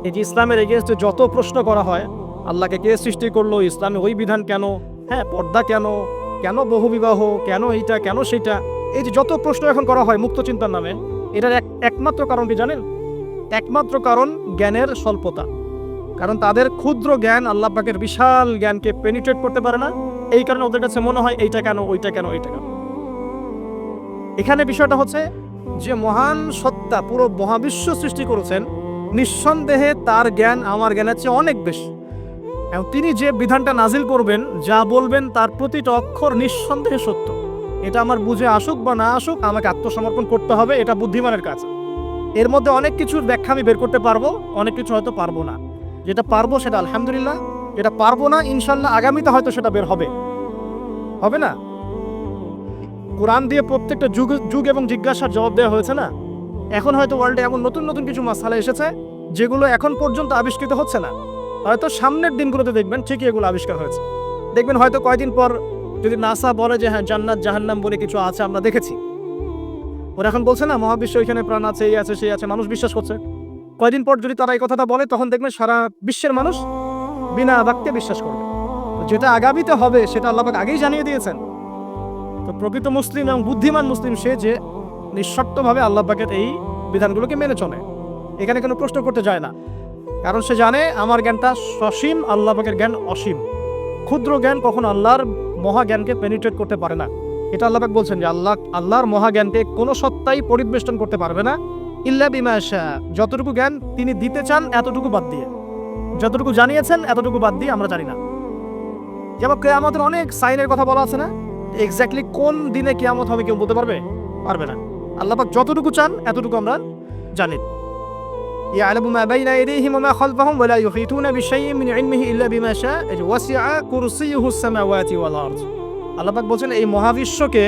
এই যে ইসলামের এগেইনস্টে যত প্রশ্ন করা হয়, আল্লাহকে কে সৃষ্টি করলো, ইসলামে ওই বিধান কেন, হ্যাঁ পর্দা কেন, কেন বহুবিবাহ, কেন এইটা, কেন সেইটা, এই যে যত প্রশ্ন এখন করা হয় মুক্ত চিন্তার নামে, এটার একমাত্র কারণ কি জানেন? একমাত্র কারণ জ্ঞানের স্বল্পতা। কারণ তাদের ক্ষুদ্র জ্ঞান আল্লাহ পাকের বিশাল জ্ঞানকে পেনিট্রেট করতে পারে না। এই কারণে ওদের কাছে মনে হয় এইটা কেন, ওইটা কেন, এইটা কেন। এখানে বিষয়টা হচ্ছে যে মহান সত্তা পুরো মহাবিশ্ব সৃষ্টি করেছেন, নিঃসন্দেহে তার জ্ঞান আমার জ্ঞানের চেয়ে অনেক বেশি। এবং তিনি যে বিধানটা নাজিল করবেন, যা বলবেন, তার প্রতিটা অক্ষর নিঃসন্দেহে সত্য। এটা আমার বুঝে আসুক বা না আসুক, আমাকে আত্মসমর্পণ করতে হবে, এটা বুদ্ধিমানের কাজ। এর মধ্যে অনেক কিছুর ব্যাখ্যা আমি বের করতে পারবো, অনেক কিছু হয়তো পারবো না। যেটা পারবো সেটা আলহামদুলিল্লাহ, যেটা পারবো না ইনশাল্লাহ আগামীতে হয়তো সেটা বের হবে, হবে না? কোরআন দিয়ে প্রত্যেকটা যুগ এবং জিজ্ঞাসার জবাব দেওয়া হয়েছে না? এখন হয়তো ওয়ার্ল্ডে এমন নতুন নতুন কিছু মাসালা এসেছে যেগুলো এখন পর্যন্ত আবিষ্কৃত হচ্ছে না, হয়তো সামনের দিনগুলোতে দেখবেন ঠিকই এগুলো আবিষ্কার হয়েছে। দেখবেন হয়তো কয়েকদিন পর যদি নাসা বলে যে হ্যাঁ জান্নাত জাহান্নাম বলে কিছু আছে, আমরা দেখেছি, ওরা এখন বলছে না মহাবিশ্ব ওইখানে প্রাণ আছে, এই আছে, সেই আছে, মানুষ বিশ্বাস করছে। কয়েকদিন পর যদি তারা এই কথাটা বলে, তখন দেখবেন সারা বিশ্বের মানুষ বিনা বাক্যে বিশ্বাস করবে। যেটা আগামীতে হবে সেটা আল্লাহ পাক আগেই জানিয়ে দিয়েছেন। তো প্রকৃত মুসলিম এবং বুদ্ধিমান মুসলিম সে যে নিঃশর্তভাবে আল্লাহ পাকের এই বিধানগুলোকে মেনে চলে, এখানে কোনো প্রশ্ন করতে যায় না। কারণ সে জানে আমার জ্ঞানটা সসীম, আল্লাহ পাকের জ্ঞান অসীম। ক্ষুদ্র জ্ঞান কখনো আল্লাহর মহাজ্ঞানকে পেনিট্রেট করতে পারে না। এটা আল্লাহ পাক বলছেন যে আল্লাহর মহাজ্ঞানকে কোনো সত্তাই পরিবেষ্টন করতে পারবে না ইল্লা বিমা শা। যতটুকু জ্ঞান তিনি দিতে চান এতটুকু বাদ দিয়ে, যতটুকু জানিয়েছেন এতটুকু বাদ দিয়ে আমরা জানি না। যেমন কিয়ামতের অনেক সাইনের কথা বলা আছে না, এক্স্যাক্টলি কোন দিনে কিয়ামত হবে কেউ বলতে পারবে না। আল্লাহ পাক যতটুকু চান এতটুকু আমরা জানি। ইয়ালামু মা বাইনা আইদিহিম ওয়া মা খালফাহুম ওয়া লা ইউহিতুনা বিশাইইন মিন ইলমিহি ইল্লা বিমা শা ওয়াসিআ কুরসিয়ুহুস সামাওয়াতি ওয়াল আরদ। আল্লাহ পাক বলেন এই মহাবিশ্বকে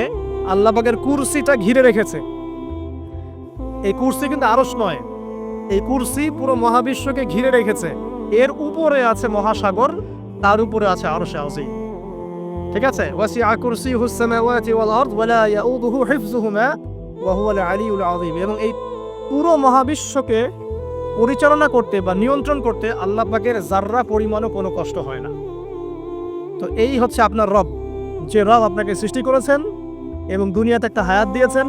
আল্লাহ পাকের কুরসিটা ঘিরে রেখেছে। এই কুরসি কিন্তু আরশ নয়, এই কুরসি পুরো মহাবিশ্বকে ঘিরে রেখেছে। এর উপরে আছে মহাসাগর, তার উপরে আছে আরশে আযীম। ঠিক আছে, ওয়াসিআ কুরসিয়ুহুস সামাওয়াতি ওয়াল আরদ ওয়া লা ইয়াউদুহু হিফযুহুমা ওয়া হুয়াল আলিয়্যুল আযীম। এবং এই পুরো মহাবিশ্বকে পরিচালনা করতে বা নিয়ন্ত্রণ করতে আল্লাহ পাকের যাররা পরিমাণও কোনো কষ্ট হয় না। তো এই হচ্ছে আপনার রব, যে রব আপনাকে সৃষ্টি করেছেন এবং দুনিয়াতে একটা হায়াত দিয়েছেন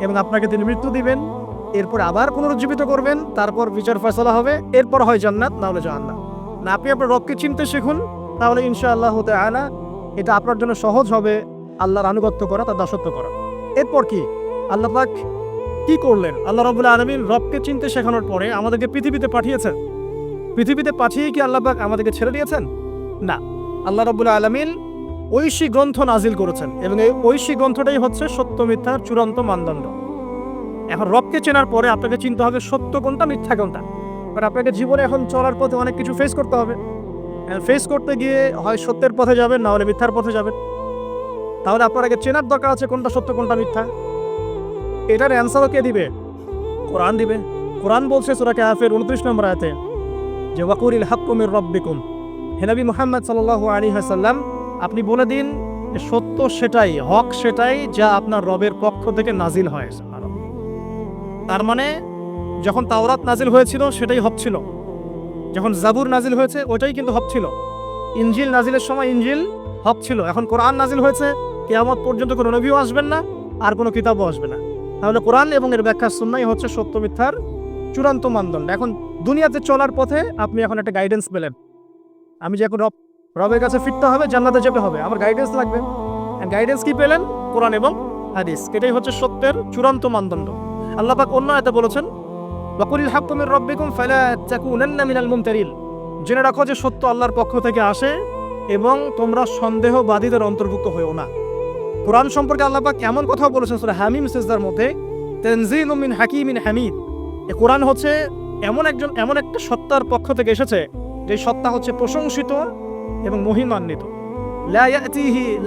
এবং আপনাকে তিনি মৃত্যু দিবেন, এরপর আবার পুনরুজ্জীবিত করবেন, তারপর বিচার ফয়সালা হবে, এরপর হয় জান্নাত না হলে জাহান্নাম। না, আপনি আপনার রবকে চিনতে শিখুন, তাহলে ইনশাআল্লাহ তাআলা এটা আপনার জন্য সহজ হবে আল্লাহর আনুগত্য করা, তার দাসত্ব করা। এরপর কি আল্লাহ পাক কি করলেন? আল্লাহ রাব্বুল আলামিন রবকে চিনতে শেখানোর পরে আমাদেরকে পৃথিবীতে পাঠিয়েছেন। পৃথিবীতে পাঠিয়ে কি আল্লাহ পাক আমাদেরকে ছেড়ে দিয়েছেন? না, আল্লাহ রাব্বুল আলামিন ঐশী গ্রন্থ নাজিল করেছেন এবং এই ঐশী গ্রন্থটাই হচ্ছে সত্য মিথ্যার চূড়ান্ত মানদণ্ড। এখন রবকে চেনার পরে আপনাকে চিনতে হবে সত্য কোনটা, মিথ্যা কোনটা। কারণ আপনাকে জীবনে এখন চলার পথে অনেক কিছু ফেস করতে হবে। ফেস করতে গিয়ে হয় সত্যের পথে যাবেন, না হলে মিথ্যার পথে যাবেন। তাহলে আপনার আগে চেনার দরকার আছে কোনটা সত্য কোনটা মিথ্যা। এটার অ্যান্সারও কে দিবে? কোরআন দিবে। কোরআন বলছে সূরা কাহফের 29 নম্বর আয়াতে যে ওয়াকুলিল হাক্কু মির রাব্বিকুম। হে নবী মুহাম্মদ সাল্লাল্লাহু আলাইহি ওয়াসাল্লাম, আপনি বলে দিন সত্য সেটাই, হক সেটাই যা আপনার রবের পক্ষ থেকে নাজিল হয়। তার মানে যখন তাওরাত নাজিল হয়েছিল সেটাই হক ছিল, যখন জাবুর নাজিল হয়েছে ওটাই কিন্তু হক ছিল, ইনজিল নাজিলের সময় ইনজিল হক ছিল। এখন কোরআন নাজিল হয়েছে, কিয়ামত পর্যন্ত কোনো নবীও আসবেন না, আর কোনো কিতাবও আসবে না। তাহলে কোরআন এবং এর ব্যাখ্যা সুন্নাহই হচ্ছে সত্য মিথ্যার চূড়ান্ত মানদণ্ড। এখন দুনিয়াতে চলার পথে আপনি এখন একটা গাইডেন্স পেলেন, আমি যে এখন রবের কাছে ফিরতে হবে, জান্নাতে যেতে হবে, আমার গাইডেন্স লাগবে। গাইডেন্স কি পেলেন? কোরআন এবং হাদিস। এটাই হচ্ছে সত্যের চূড়ান্ত মানদণ্ড। আল্লাহ পাক অন্য আয়াতে বলেছেন, ওয়াকুলিল হাক্কু মির রাব্বিকুম ফালা তাকুনান্না মিনাল মুমতারিন। জেনে রাখো যে সত্য আল্লাহর পক্ষ থেকে আসে এবং তোমরা সন্দেহবাদীদের অন্তর্ভুক্ত হয়েও না। কোরআন সম্পর্কে আল্লাহ পাক এমন কথা বলেছেন সূরা হামিম সিজদার মধ্যে, তানজিলুম মিন হাকিমিন হামিদ। এই কোরআন হচ্ছে এমন একটা সত্তার পক্ষ থেকে এসেছে যে সত্তা হচ্ছে প্রশংসিত এবং মহিমান্বিত।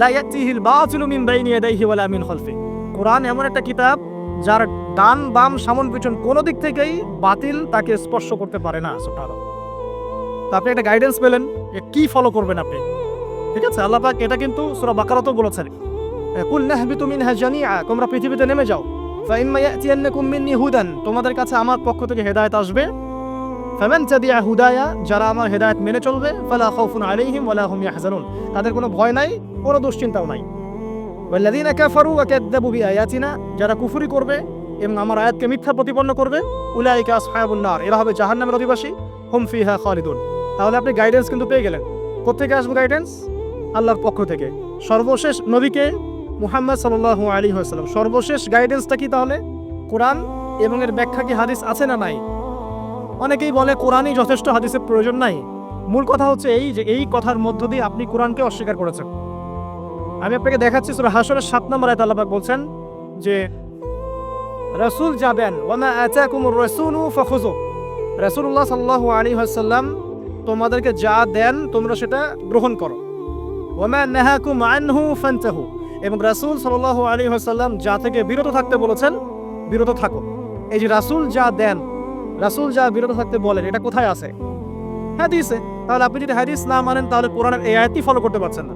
লা ইয়াতিহিল বাতিলু মিন বাইনি ইয়াদাইহি ওয়ালা মিন খালফি। কোরআন এমন একটা কিতাব যার ডান বাম সামন পিছন কোনো দিক থেকেই বাতিল তাকে স্পর্শ করতে পারে না। সুবহানাল্লাহ। তো আপনি একটা গাইডেন্স পেলেন যে কি ফলো করবেন আপনি, ঠিক আছে? আল্লাহ পাক এটা কিন্তু সূরা বাকারাতেও বলেছেন, কুল নাহবিতু মিনহা জামিআ, তোমরা পৃথিবীতে নেমে যাও, ফাইম্মা ইয়াতিয়ান্নাকুম মিন্নি হুদান, তোমাদের কাছে আমার পক্ষ থেকে হেদায়েত আসবে, ফামান তাবিআ হুদায়া, যারা আমার হেদায়েত মেনে চলবে, ফালা খাউফুন আলাইহিম ওয়ালা হুম ইয়াহজানুন, তাদের কোনো ভয় নাই, কোনো দুশ্চিন্তাও নাই। ওয়াল্লাযীনা কাফারু ওয়া কাযযাবু বিআয়াতিনা, যারা কুফরি করবে এবং আমার আয়াতকে মিথ্যা প্রতিপন্ন করবে, উলাইকা আসহাবুন নার, এরা হবে জাহান্নামের অধিবাসী, হুম ফিহা খালিদুন। তাহলে আপনি গাইডেন্স কিন্তু পেয়ে গেলেন। কোত্থেকে আসবে গাইডেন্স? আল্লাহর পক্ষ থেকে। সর্বশেষ নবীকে মুহাম্মদ সাল্লাল্লাহু আলাইহি ওয়াসাল্লাম, সর্বশেষ গাইডেন্সটা কি তাহলে? কোরআন এবং এর ব্যাখ্যা কি হাদিস আছে না নাই? অনেকেই বলে কোরআনই যথেষ্ট, হাদিসের প্রয়োজন নাই। মূল কথা হচ্ছে এই যে এই কথার মধ্য দিয়ে আপনি কোরআনকে অস্বীকার করেছেন। আমি আপনাকে দেখাচ্ছি সূরা হাশরের ৭ নম্বর আয়াতে আল্লাহ পাক বলছেন যে রাসূল যাবেন, ওয়া মা আতাকুমুর রাসূলু ফাখুযু, রাসূলুল্লাহ সাল্লাল্লাহু আলাইহি ওয়াসাল্লাম তোমাদেরকে যা দেন তোমরা সেটা গ্রহণ করো, ওয়া মা নাহাকুম আনহু ফান্তাহু, এবং রাসূল সাল্লাল্লাহু আলাইহি ওয়াসাল্লাম যা থেকে বিরত থাকতে বলেছেন বিরত থাকো। এই যে রাসূল যা দেন, রাসূল যা বিরত থাকতে বলেন, এটা কোথায় আছে? হাদিসে। তাহলে আপনি যদি হাদিস না মানেন তাহলে কোরআনের এই আয়াতই ফলো করতে পারছেন না।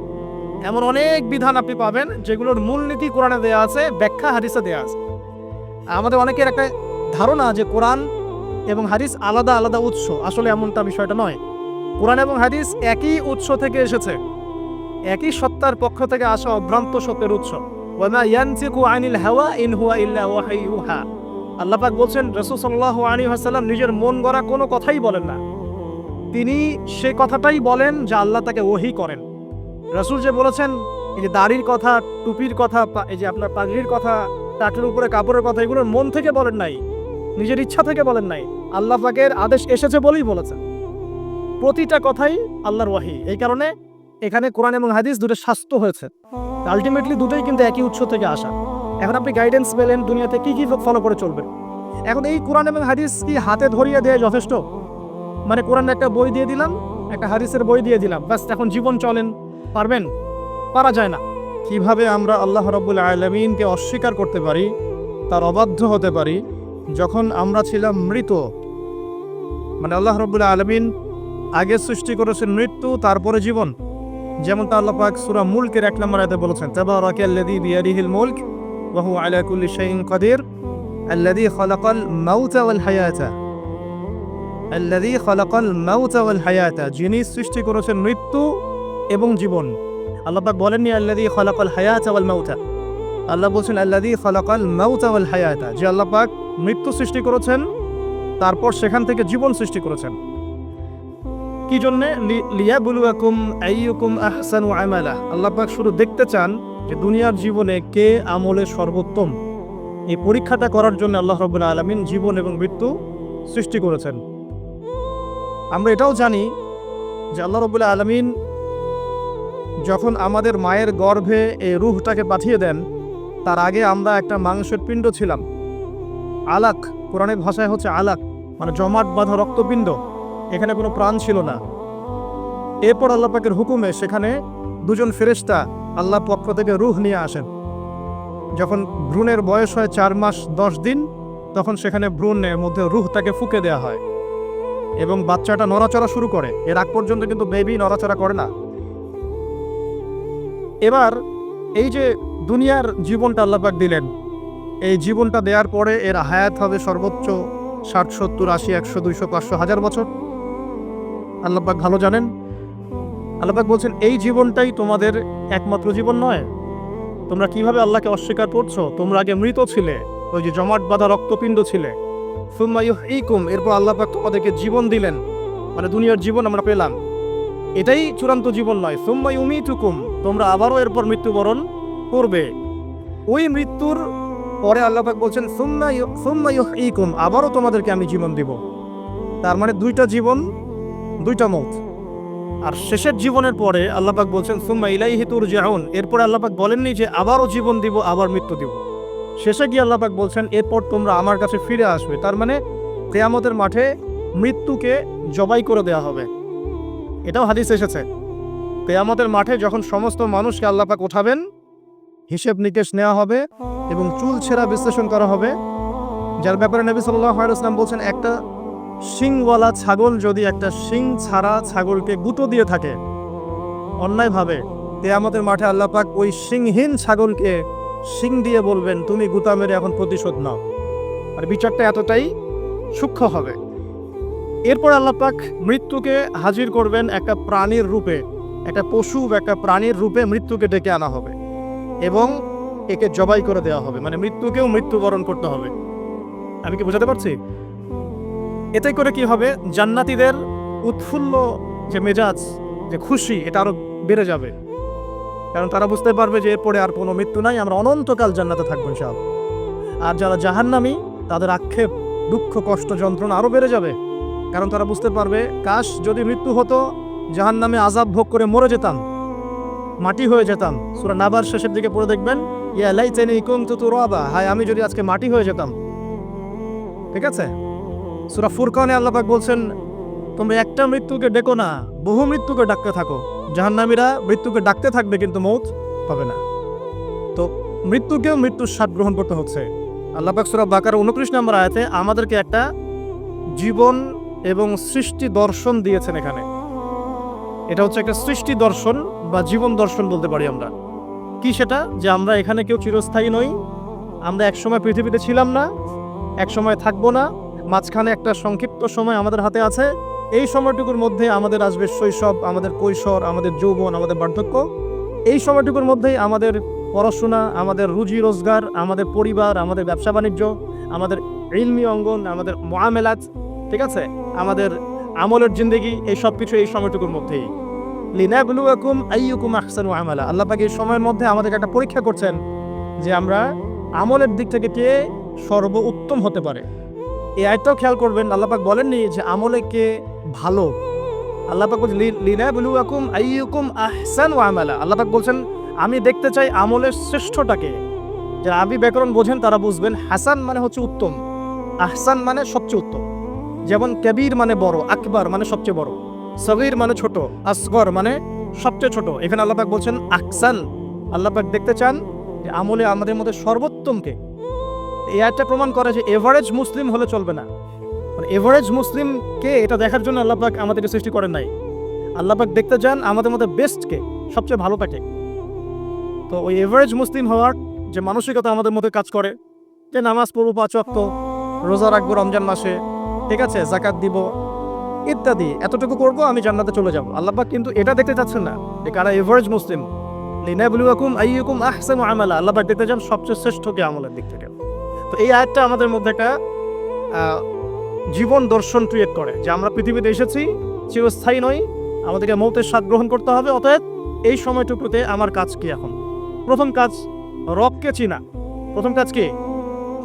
এমন অনেক বিধান আপনি পাবেন যেগুলোর মূলনীতি কোরআনে দেয়া আছে, ব্যাখ্যা হাদিসে দেয়া আছে। আমাদের অনেকের একটা ধারণা যে কোরআন এবং হাদিস আলাদা আলাদা উৎস, আসলে এমনটা বিষয়টা নয়। কোরআন এবং হাদিস একই উৎস থেকে এসেছে, একই সত্তার পক্ষ থেকে আসা অভ্রান্ত সত্যের উৎস। ওয়া মা ইয়ানতিকু আনিল হাওয়া ইন হুয়া ইল্লা ওয়াহয়ু ইউহা। আল্লাহ পাক বলছেন রাসূল সাল্লাল্লাহু আলাইহি ওয়াসাল্লাম নিজের মন গড়া কোনো কথাই বলেন না, তিনি সে কথাটাই বলেন যা আল্লাহ তাকে ওহী করেন। রাসূল যে বলেছেন, এই যে দাড়ির কথা, টুপির কথা, এই যে আপনার পাগড়ির কথা, টাটের উপরে কাপড়ের কথা, এগুলোর মন থেকে বলেন নাই, নিজের ইচ্ছা থেকে বলেন নাই, আল্লাহ পাকের আদেশ এসেছে বলেই বলেছেন। প্রতিটা কথাই আল্লাহর ওয়াহী। এই কারণে এখানে কোরআন এবং হাদিস দুটো স্বাস্থ্য হয়েছে, আলটিমেটলি দুটোই কিন্তু একই উৎস থেকে আসা। এখন আপনি গাইডেন্স পেলেন দুনিয়াতে কি কি ফলো করে চলবেন। এখন এই কোরআন এবং হাদিস কি হাতে ধরিয়ে দেয়া যথেষ্ট? মানে কোরআনের একটা বই দিয়ে দিলাম, একটা হাদিসের বই দিয়ে দিলাম, ব্যাস এখন জীবন চলেন, পারবেন? পারা যায় না। কিভাবে আমরা আল্লাহ রাব্বুল আলামিনকে অস্বীকার করতে পারি, তার অবাধ্য হতে পারি, যখন আমরা ছিলাম মৃত? মানে আল্লাহ রাব্বুল আলামিন আগে সৃষ্টি করেছেন মৃত্যু, তারপরে জীবন। যেমনটা আল্লাহ পাক সূরা মুলকের ১ নম্বর আয়াতে বলেছেন, তাবারাকাল্লাযী বিয়াদিহিল মুলক ওয়া হুয়া আলা কুল্লি শাইইন কাদির আল্লাযী খালাকাল মাউতা ওয়াল হায়াতা, আল্লাযী খালাকাল মাউতা ওয়াল হায়াতা, যিনি সৃষ্টি করেছেন মৃত্যু এবং জীবন। আল্লাহ পাক বলেননি আল্লাযী খালাকাল হায়াতা ওয়াল মাউতা, আল্লাহ বলছেন আল্লাযী খালাকাল মাউতা ওয়াল হায়াতা, যে আল্লাহ পাক মৃত্যু সৃষ্টি করেছেন, তারপর সেখান থেকে জীবন সৃষ্টি করেছেন। কি জন্যে? লিয়াবলুয়াকুম আইয়ুকুম আহসানু আমালা। আল্লাহ পাক শুধু দেখতে চান যে দুনিয়ার জীবনে কে আমলে সর্বোত্তম। এই পরীক্ষাটা করার জন্য আল্লাহ রাব্বুল আলামিন জীবন এবং মৃত্যু সৃষ্টি করেছেন। আমরা এটাও জানি যে আল্লাহ রাব্বুল আলামিন যখন আমাদের মায়ের গর্ভে এই রূহটাকে পাঠিয়ে দেন, তার আগে আমরা একটা মাংসের পিণ্ড ছিলাম, আলাক, কোরআনের ভাষায় হচ্ছে আলাক, মানে জমাট বাঁধা রক্তপিণ্ড, এখানে কোনো প্রাণ ছিল না। এরপর আল্লাহ পাকের হুকুমে সেখানে দুজন ফেরেশতা আল্লাহর পক্ষ থেকে রূহ নিয়ে আসেন। যখন ভ্রূণের বয়স হয় 4 মাস 10 দিন, তখন সেখানে ভ্রূণের মধ্যে রূহটাকে ফুঁকে দেওয়া হয় এবং বাচ্চাটা নড়াচড়া শুরু করে। এর আগ পর্যন্ত কিন্তু বেবি নড়াচড়া করে না। এবার এই যে দুনিয়ার জীবনটা আল্লাহ পাক দিলেন, এই জীবনটা দেওয়ার পরে এর হায়াত হবে সর্বোচ্চ 60, 70, 80, 100, 200, 500, 1000 বছর। আল্লাহ পাক ভালো জানেন। আল্লাহ পাক বলছেন এই জীবনটাই তোমাদের একমাত্র জীবন নয়, তোমরা কিভাবে আল্লাহকে অস্বীকার করছো? তোমরা আগে মৃত ছিলে, ওই যে জমাট বাঁধা রক্তপিণ্ড ছিলে। সুম্মা ইউহয়িকুম, এরপর আল্লাহ পাক তোমাদেরকে জীবন দিলেন, মানে দুনিয়ার জীবন আমরা পেলাম। এটাই চূড়ান্ত জীবন নয়। সুম্মা ইউমিতুকুম, তোমরা আবারও এরপর মৃত্যুবরণ করবে। ওই মৃত্যুর পরে আল্লাহ পাক বলছেন সুম্মা ইউহয়িকুম, আবারও তোমাদেরকে আমি জীবন দিব। তার মানে দুইটা জীবন, দুইটা মৌত। আর শেষের জীবনের পরে আল্লাহ পাক বলছেন সুম্মা ইলাইহি তুরজাউন, এরপরে আল্লাহ পাক বলেননি যে আবারও জীবন দিব, আবার মৃত্যু দিব। শেষে গিয়ে আল্লাহ পাক বলছেন এরপর তোমরা আমার কাছে ফিরে আসবে। তার মানে কিয়ামতের মাঠে মৃত্যুকে জবাই করে দেওয়া হবে। এটাও হাদিস এসেছে, কিয়ামতের মাঠে যখন সমস্ত মানুষকে আল্লাহ পাক উঠাবেন, হিসেব নিকেশ নেওয়া হবে এবং চুল ছেঁড়া বিশ্লেষণ করা হবে, যার ব্যাপারে নবী সাল্লাল্লাহু আলাইহি ওয়াসাল্লাম বলছেন একটা শিংওয়ালা ছাগল যদি একটা শিং ছাড়া ছাগলকে গুঁতো দিয়ে থাকে অন্যায়ভাবে, কিয়ামতের মাঠে আল্লাহ পাক ওই শিংহীন ছাগলকে শিং দিয়ে বলবেন তুমি গুঁতা মেরে এখন প্রতিশোধ নাও। আর বিচারটা এতটাই সূক্ষ্ম হবে। এরপর আল্লাহ পাক মৃত্যুকে হাজির করবেন একটা প্রাণীর রূপে, একটা পশু বা একটা প্রাণীর রূপে মৃত্যুকে ডেকে আনা হবে এবং একে জবাই করে দেওয়া হবে, মানে মৃত্যুকেও মৃত্যুবরণ করতে হবে। আমি কি বোঝাতে পারছি? এতে করে কি হবে, জান্নাতীদের উৎফুল্ল যে মেজাজ, যে খুশি, এটা আরো বেড়ে যাবে। কারণ তারা বুঝতে পারবে যে এরপরে আর কোনো মৃত্যু নাই, আমরা অনন্তকাল জান্নাতে থাকবো ইনশাআল্লাহ। আর যারা জাহান্নামী তাদের আক্ষেপ, দুঃখ, কষ্ট, যন্ত্রণা আরো বেড়ে যাবে। কারণ তারা বুঝতে পারবে কাশ যদি মৃত্যু হতো, জাহান্নামে আযাব ভোগ করে মরে যেতাম, মাটি হয়ে যেতাম। সূরা নাবার শেষের দিকে পড়ে দেখবেন ইয়া লাইতানি কুনতু তুরাবা, হায় আমি যদি আজকে মাটি হয়ে যেতাম। ঠিক আছে? সূরা ফুরকানে আল্লাহ পাক বলছেন তোমরা একটা মৃত্যুকে ডেকো না, বহু মৃত্যুকে ডাকতে থাকো। জাহান্নামীরা মৃত্যুকে ডাকতে থাকবে কিন্তু মৌত পাবে না। তো মৃত্যুকেও মৃত্যুর স্বাদ গ্রহণ করতে হচ্ছে। আল্লাহ পাক সূরা বাকারা 29 নম্বর আয়াতে আমাদেরকে একটা জীবন এবং সৃষ্টি দর্শন দিয়েছেন এখানে। এটা হচ্ছে একটা সৃষ্টি দর্শন বা জীবন দর্শন বলতে পারি আমরা। কি সেটা? যে আমরা এখানে কেউ চিরস্থায়ী নই, আমরা একসময় পৃথিবীতে ছিলাম না, একসময় থাকবো না, মাঝখানে একটা সংক্ষিপ্ত সময় আমাদের হাতে আছে। এই সময়টুকুর মধ্যে আমাদের আসবে শৈশব, আমাদের কৈশোর, আমাদের যৌবন, আমাদের বার্ধক্য। এই সময়টুকুর মধ্যেই আমাদের পড়াশোনা, আমাদের রুজি রোজগার, আমাদের পরিবার, আমাদের ব্যবসা বাণিজ্য, আমাদের ইলমি অঙ্গন, আমাদের মুআমেলাত, ঠিক আছে, আমাদের আমলের জিন্দেগি, এই সব কিছু এই সময়টুকুর মধ্যেই। লিনাবলুয়াকুম আইয়ুকুম আহসানু আমালা, আল্লাহ পাক এই সময়ের মধ্যে আমাদেরকে একটা পরীক্ষা করছেন যে আমরা আমলের দিক থেকে কে সর্বোত্তম হতে পারে। এই আয়াতটাও খেয়াল করবেন, আল্লাহ পাক বলেননি যে আমলে কে ভালো। আল্লাহ পাক বলছেন লিনাবলুয়াকুম আইয়ুকুম আহসানু আমালা। আল্লাহ পাক বলছেন আমি দেখতে চাই আমলের শ্রেষ্ঠটাকে। যারা আরবি ব্যাকরণ বোঝেন তারা বুঝবেন হাসান মানে হচ্ছে উত্তম, আহসান মানে সবচেয়ে উত্তম। যেমন কবির মানে বড়, আকবার মানে সবচেয়ে বড়, সগীর মানে ছোট, আসগর মানে সবচেয়ে ছোট। এখানে আল্লাহ পাক বলছেন আহসান। আল্লাহ পাক দেখতে চান যে আমলে আমাদের মধ্যে সর্বোত্তমকে। এই আয়াতটা প্রমাণ করে যে এভারেজ মুসলিম হলে চলবে না। মানে এভারেজ মুসলিম কে এটা দেখার জন্য আল্লাহ পাক আমাদেরকে সৃষ্টি করেন নাই। আল্লাহ পাক দেখতে চান আমাদের মধ্যে বেস্টকে, সবচেয়ে ভালোটাকে। তো ওই এভারেজ মুসলিম হওয়ার যে মানসিকতা আমাদের মধ্যে কাজ করে, যে নামাজ পড়বো 5 ওয়াক্ত, রোজা রাখবো রমজান মাসে, ঠিক আছে, যাকাত দিব ইত্যাদি, এতটুকু করবো আমি জান্নাতে চলে যাব। আল্লাহ পাক কিন্তু এটা দেখতে চাচ্ছেন না যে কারা এভারেজ মুসলিম। লিনাবলুয়াকুম আইয়ুকুম আহসানু আমালা, আল্লাহ পাক দেখতে চান সবচেয়ে শ্রেষ্ঠকে আমলের দিক থেকে। তো এই আয়াতটা আমাদের মধ্যে একটা জীবন দর্শন ক্রিয়েট করে যে আমরা পৃথিবীতে এসেছি, চিরস্থায়ী নই, আমাদেরকে মৌতের স্বাদ গ্রহণ করতে হবে। অতএব এই সময়টুকুতে আমার কাজ কি? এখন প্রথম কাজ রবকে চিনা। প্রথম কাজ কি?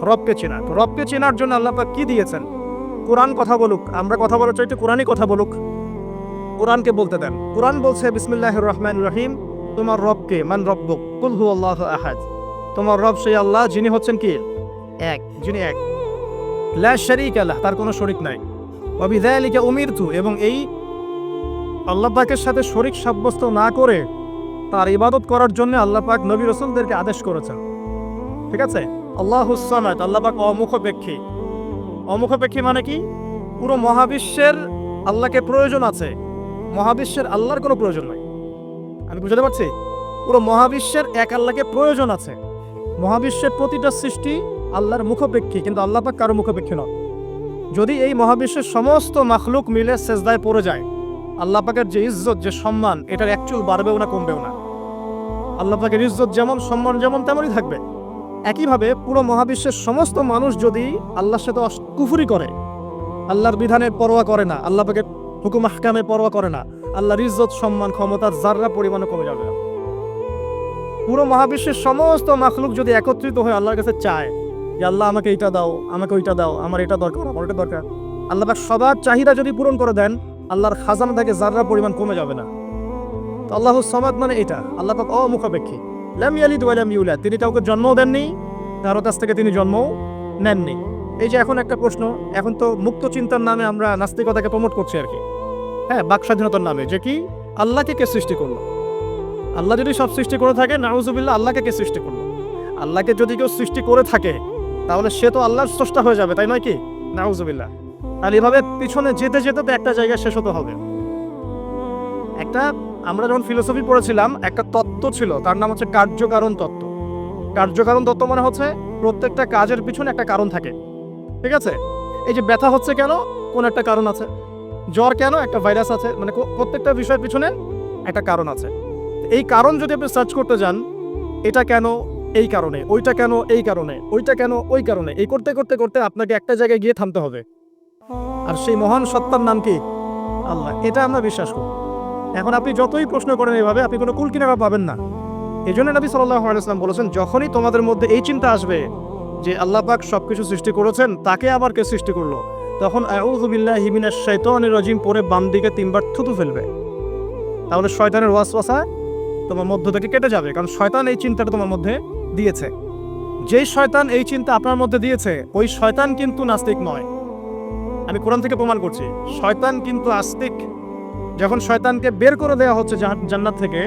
রবকে চেনা। তো রবকে চেনার জন্য আল্লাহ পাক কি দিয়েছেন? কোরআন কথা বলুক, আমরা কথা বলার চাইতে কোরআনই কথা বলুক। কোরআনকে বলতে দেন। কোরআন বলছে বিসমিল্লাহির রহমানির রহিম, তোমার রবকে, মান রব্বুক, কুল হুয়াল্লাহু আহাদ। তোমার রব সেই আল্লাহ যিনি হচ্ছেন কি? এক, যিনি এক, লা শারীকা লাহ, তার কোনো শরীক নাই। ওয়া বিযালিকা উমিরতু, এবং এই আল্লাহ পাকের সাথে শরীক সাব্যস্ত না করে তার ইবাদত করার জন্য আল্লাহ পাক নবী রাসূলদেরকে আদেশ করেছেন। ঠিক আছে? আল্লাহুস সামাদ, আল্লাহ পাক অমুখপেক্ষী। অমুখপেক্ষী মানে কি? পুরো মহাবিশ্বের আল্লাহকে প্রয়োজন আছে, মহাবিশ্বের আল্লাহর কোনো প্রয়োজন নাই। আমি বুঝতে পারছি? পুরো মহাবিশ্বের এক আল্লাহকে প্রয়োজন আছে। মহাবিশ্বের প্রতিটা সৃষ্টি আল্লাহর মুখপেক্ষী, কিন্তু আল্লাহ পাক কারো মুখপেক্ষী নয়। যদি এই মহাবিশ্বের সমস্ত মাখলুক মিলে সেজদায় পড়ে যায়, আল্লাহ পাকের যে ইজ্জত, যে সম্মান, এটার একচুল বাড়বেও না, কমবেও না। আল্লাহ পাকের ইজ্জত যেমন, সম্মান যেমন, তেমনই থাকবে। একইভাবে পুরো মহাবিশ্বের সমস্ত মানুষ যদি আল্লাহর সাথে কুফরি করে, আল্লাহর বিধানের পরোয়া করে না, আল্লাহ পাকের হুকুম আহকামে পরোয়া করে না, আল্লাহর ইজ্জত, সম্মান, ক্ষমতার যাররা পরিমাণে কমে যাবে। পুরো মহাবিশ্বের সমস্ত মাখলুক যদি একত্রিত হয়ে আল্লাহর কাছে চায় যে আল্লাহ আমাকে এইটা দাও, আমাকে ওইটা দাও, আমার এটা দরকার, আমার এটা দরকার, আল্লাহ পাক সবার চাহিদা যদি পূরণ করে দেন, আল্লাহর খাজানা থেকে যাররা পরিমাণ কমে যাবে না। তো আল্লাহুস সামাদ মানে এটা, আল্লাহ পাক অমুখাপেক্ষী। লাম ইয়ালিদ ওয়া লাম ইউলাদ, তিনি কাউকে জন্মও দেননি, কারো কাছ থেকে তিনি জন্মও নেননি। এই যে এখন একটা প্রশ্ন, এখন তো মুক্ত চিন্তার নামে আমরা নাস্তিকতাকে প্রমোট করছি আর কি, হ্যাঁ, বাক স্বাধীনতার নামে, যে কি আল্লাহকে কে সৃষ্টি করলো? আল্লাহ যদি সব সৃষ্টি করে থাকে, নাউজুবিল্লাহ, আল্লাহকে কে সৃষ্টি করলো? আল্লাহকে যদি কেউ সৃষ্টি করে থাকে তাহলে সে তো আল্লাহর স্রষ্টা হয়ে যাবে, তাই নয় কি? নাউজুবিল্লাহ। আর এভাবে পিছনে যেতে যেতে তো একটা জায়গায় শেষ হতে হবে। একটা, আমরা যখন ফিলোসফি পড়েছিলাম, একটা তত্ত্ব ছিল, তার নাম হচ্ছে কার্যকারণ তত্ত্ব। কার্যকারণ তত্ত্ব মানে হচ্ছে প্রত্যেকটা কাজের পিছনে একটা কারণ থাকে, ঠিক আছে? এই যে ব্যথা হচ্ছে কেন? কোন একটা কারণ আছে। জ্বর কেন? একটা ভাইরাস আছে। মানে প্রত্যেকটা বিষয়ের পিছনে একটা কারণ আছে। এই কারণ যদি আপনি সার্চ করতে যান, এটা কেন এই কারণে, ওইটা কেন এই কারণে, ওইটা কেন ওই কারণে, এই করতে করতে করতে আপনাকে একটা জায়গায় গিয়ে থামতে হবে। আর সেই মহান সত্তার নাম কি? আল্লাহ। এটা আমরা বিশ্বাস করি। এখন আপনি যতই প্রশ্ন করেন এইভাবে, আপনি কোনো কুল কিনারা পাবেন না। এই জন্য নবী সাল্লাল্লাহু আলাইহি ওয়াসাল্লাম বলেছেন, যখনই তোমাদের মধ্যে এই চিন্তা আসবে যে আল্লাহ পাক সবকিছু সৃষ্টি করেছেন, তাকে আবার কে সৃষ্টি করলো, তখন আউযু বিল্লাহি মিনাশ শাইতানির রাজিম পরে বাম দিকে 3 বার থুতু ফেলবে। তাহলে শয়তানের ওয়াসওয়াসা তোমার মধ্য থেকে কেটে যাবে, কারণ শয়তান এই চিন্তাটা তোমার মধ্যে দিয়েছে। যেই শয়তান এই চিন্তা আপনার মধ্যে দিয়েছে, ওই শয়তান কিন্তু নাস্তিক নয়। আমি কোরআন থেকে প্রমাণ করছি, শয়তান কিন্তু আস্তিক। যখন শয়তানকে বের করে দেওয়া হচ্ছে জান্নাত থেকে,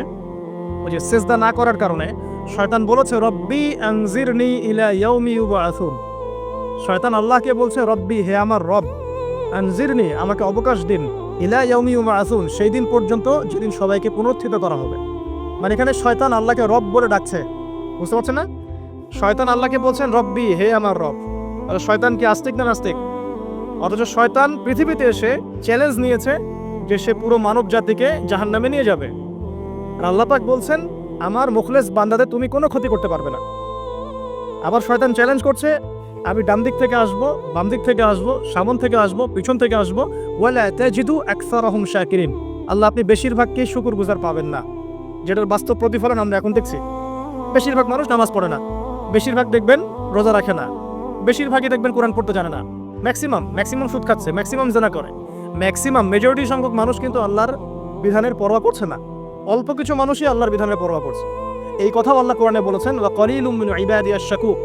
ওই যে সিজদা না করার কারণে, শয়তান বলেছে রব্বি আনজিরনি ইলা ইয়াউমি ইউবআসুন। শয়তান আল্লাহকে বলছে, রব্বি, হে আমার রব, আনজিরনি, আমাকে অবকাশ দিন, ইলা ইয়াউমি ইউবআসুন, সেই দিন পর্যন্ত যেদিন সবাইকে পুনরুত্থিত করা হবে। মানে এখানে শয়তান আল্লাহকে রব বলে ডাকছে, বুঝতে পারছেন না? শয়তান আল্লাহকে বলছেন রব্বি, হে আমার রব। তাহলে শয়তান কি আস্তিক না নাস্তিক? অথচ শয়তান পৃথিবীতে এসে চ্যালেঞ্জ নিয়েছে যে সে পুরো মানব জাতিকে জাহান্নামে নিয়ে যাবে। আর আল্লাহ পাক বলছেন, আমার মুখলেস বান্দাদের তুমি কোনো ক্ষতি করতে পারবে না। আবার শয়তান চ্যালেঞ্জ করছে, আমি ডান দিক থেকে আসবো, বাম দিক থেকে আসবো, সামন থেকে আসবো, পিছন থেকে আসবো, ওয়ালা তাজিদু আকসারাহুম শাকিরিন। আল্লাহ, আপনি বেশিরভাগকেই শুকরগুজার পাবেন না। যেটার বাস্তব প্রতিফলন আমরা এখন দেখছি। বেশিরভাগ মানুষ নামাজ পড়ে না, বেশিরভাগ দেখবেন রোজা রাখে না, বেশিরভাগই দেখবেন কোরআন পড়তে জানে না, ম্যাক্সিমাম সুদ খাচ্ছে, ম্যাক্সিমাম জেনা করে, মেজরিটি সংখ্যক মানুষ কিন্তু আল্লাহর বিধানের পরোয়া করছে না। অল্প কিছু মানুষই আল্লাহর বিধানের পরোয়া করছে। এই কথাও আল্লাহ কোরআনে বলেছেন, ওয়া কলিলুম মিন ইবাদিয়াশ শাকুর,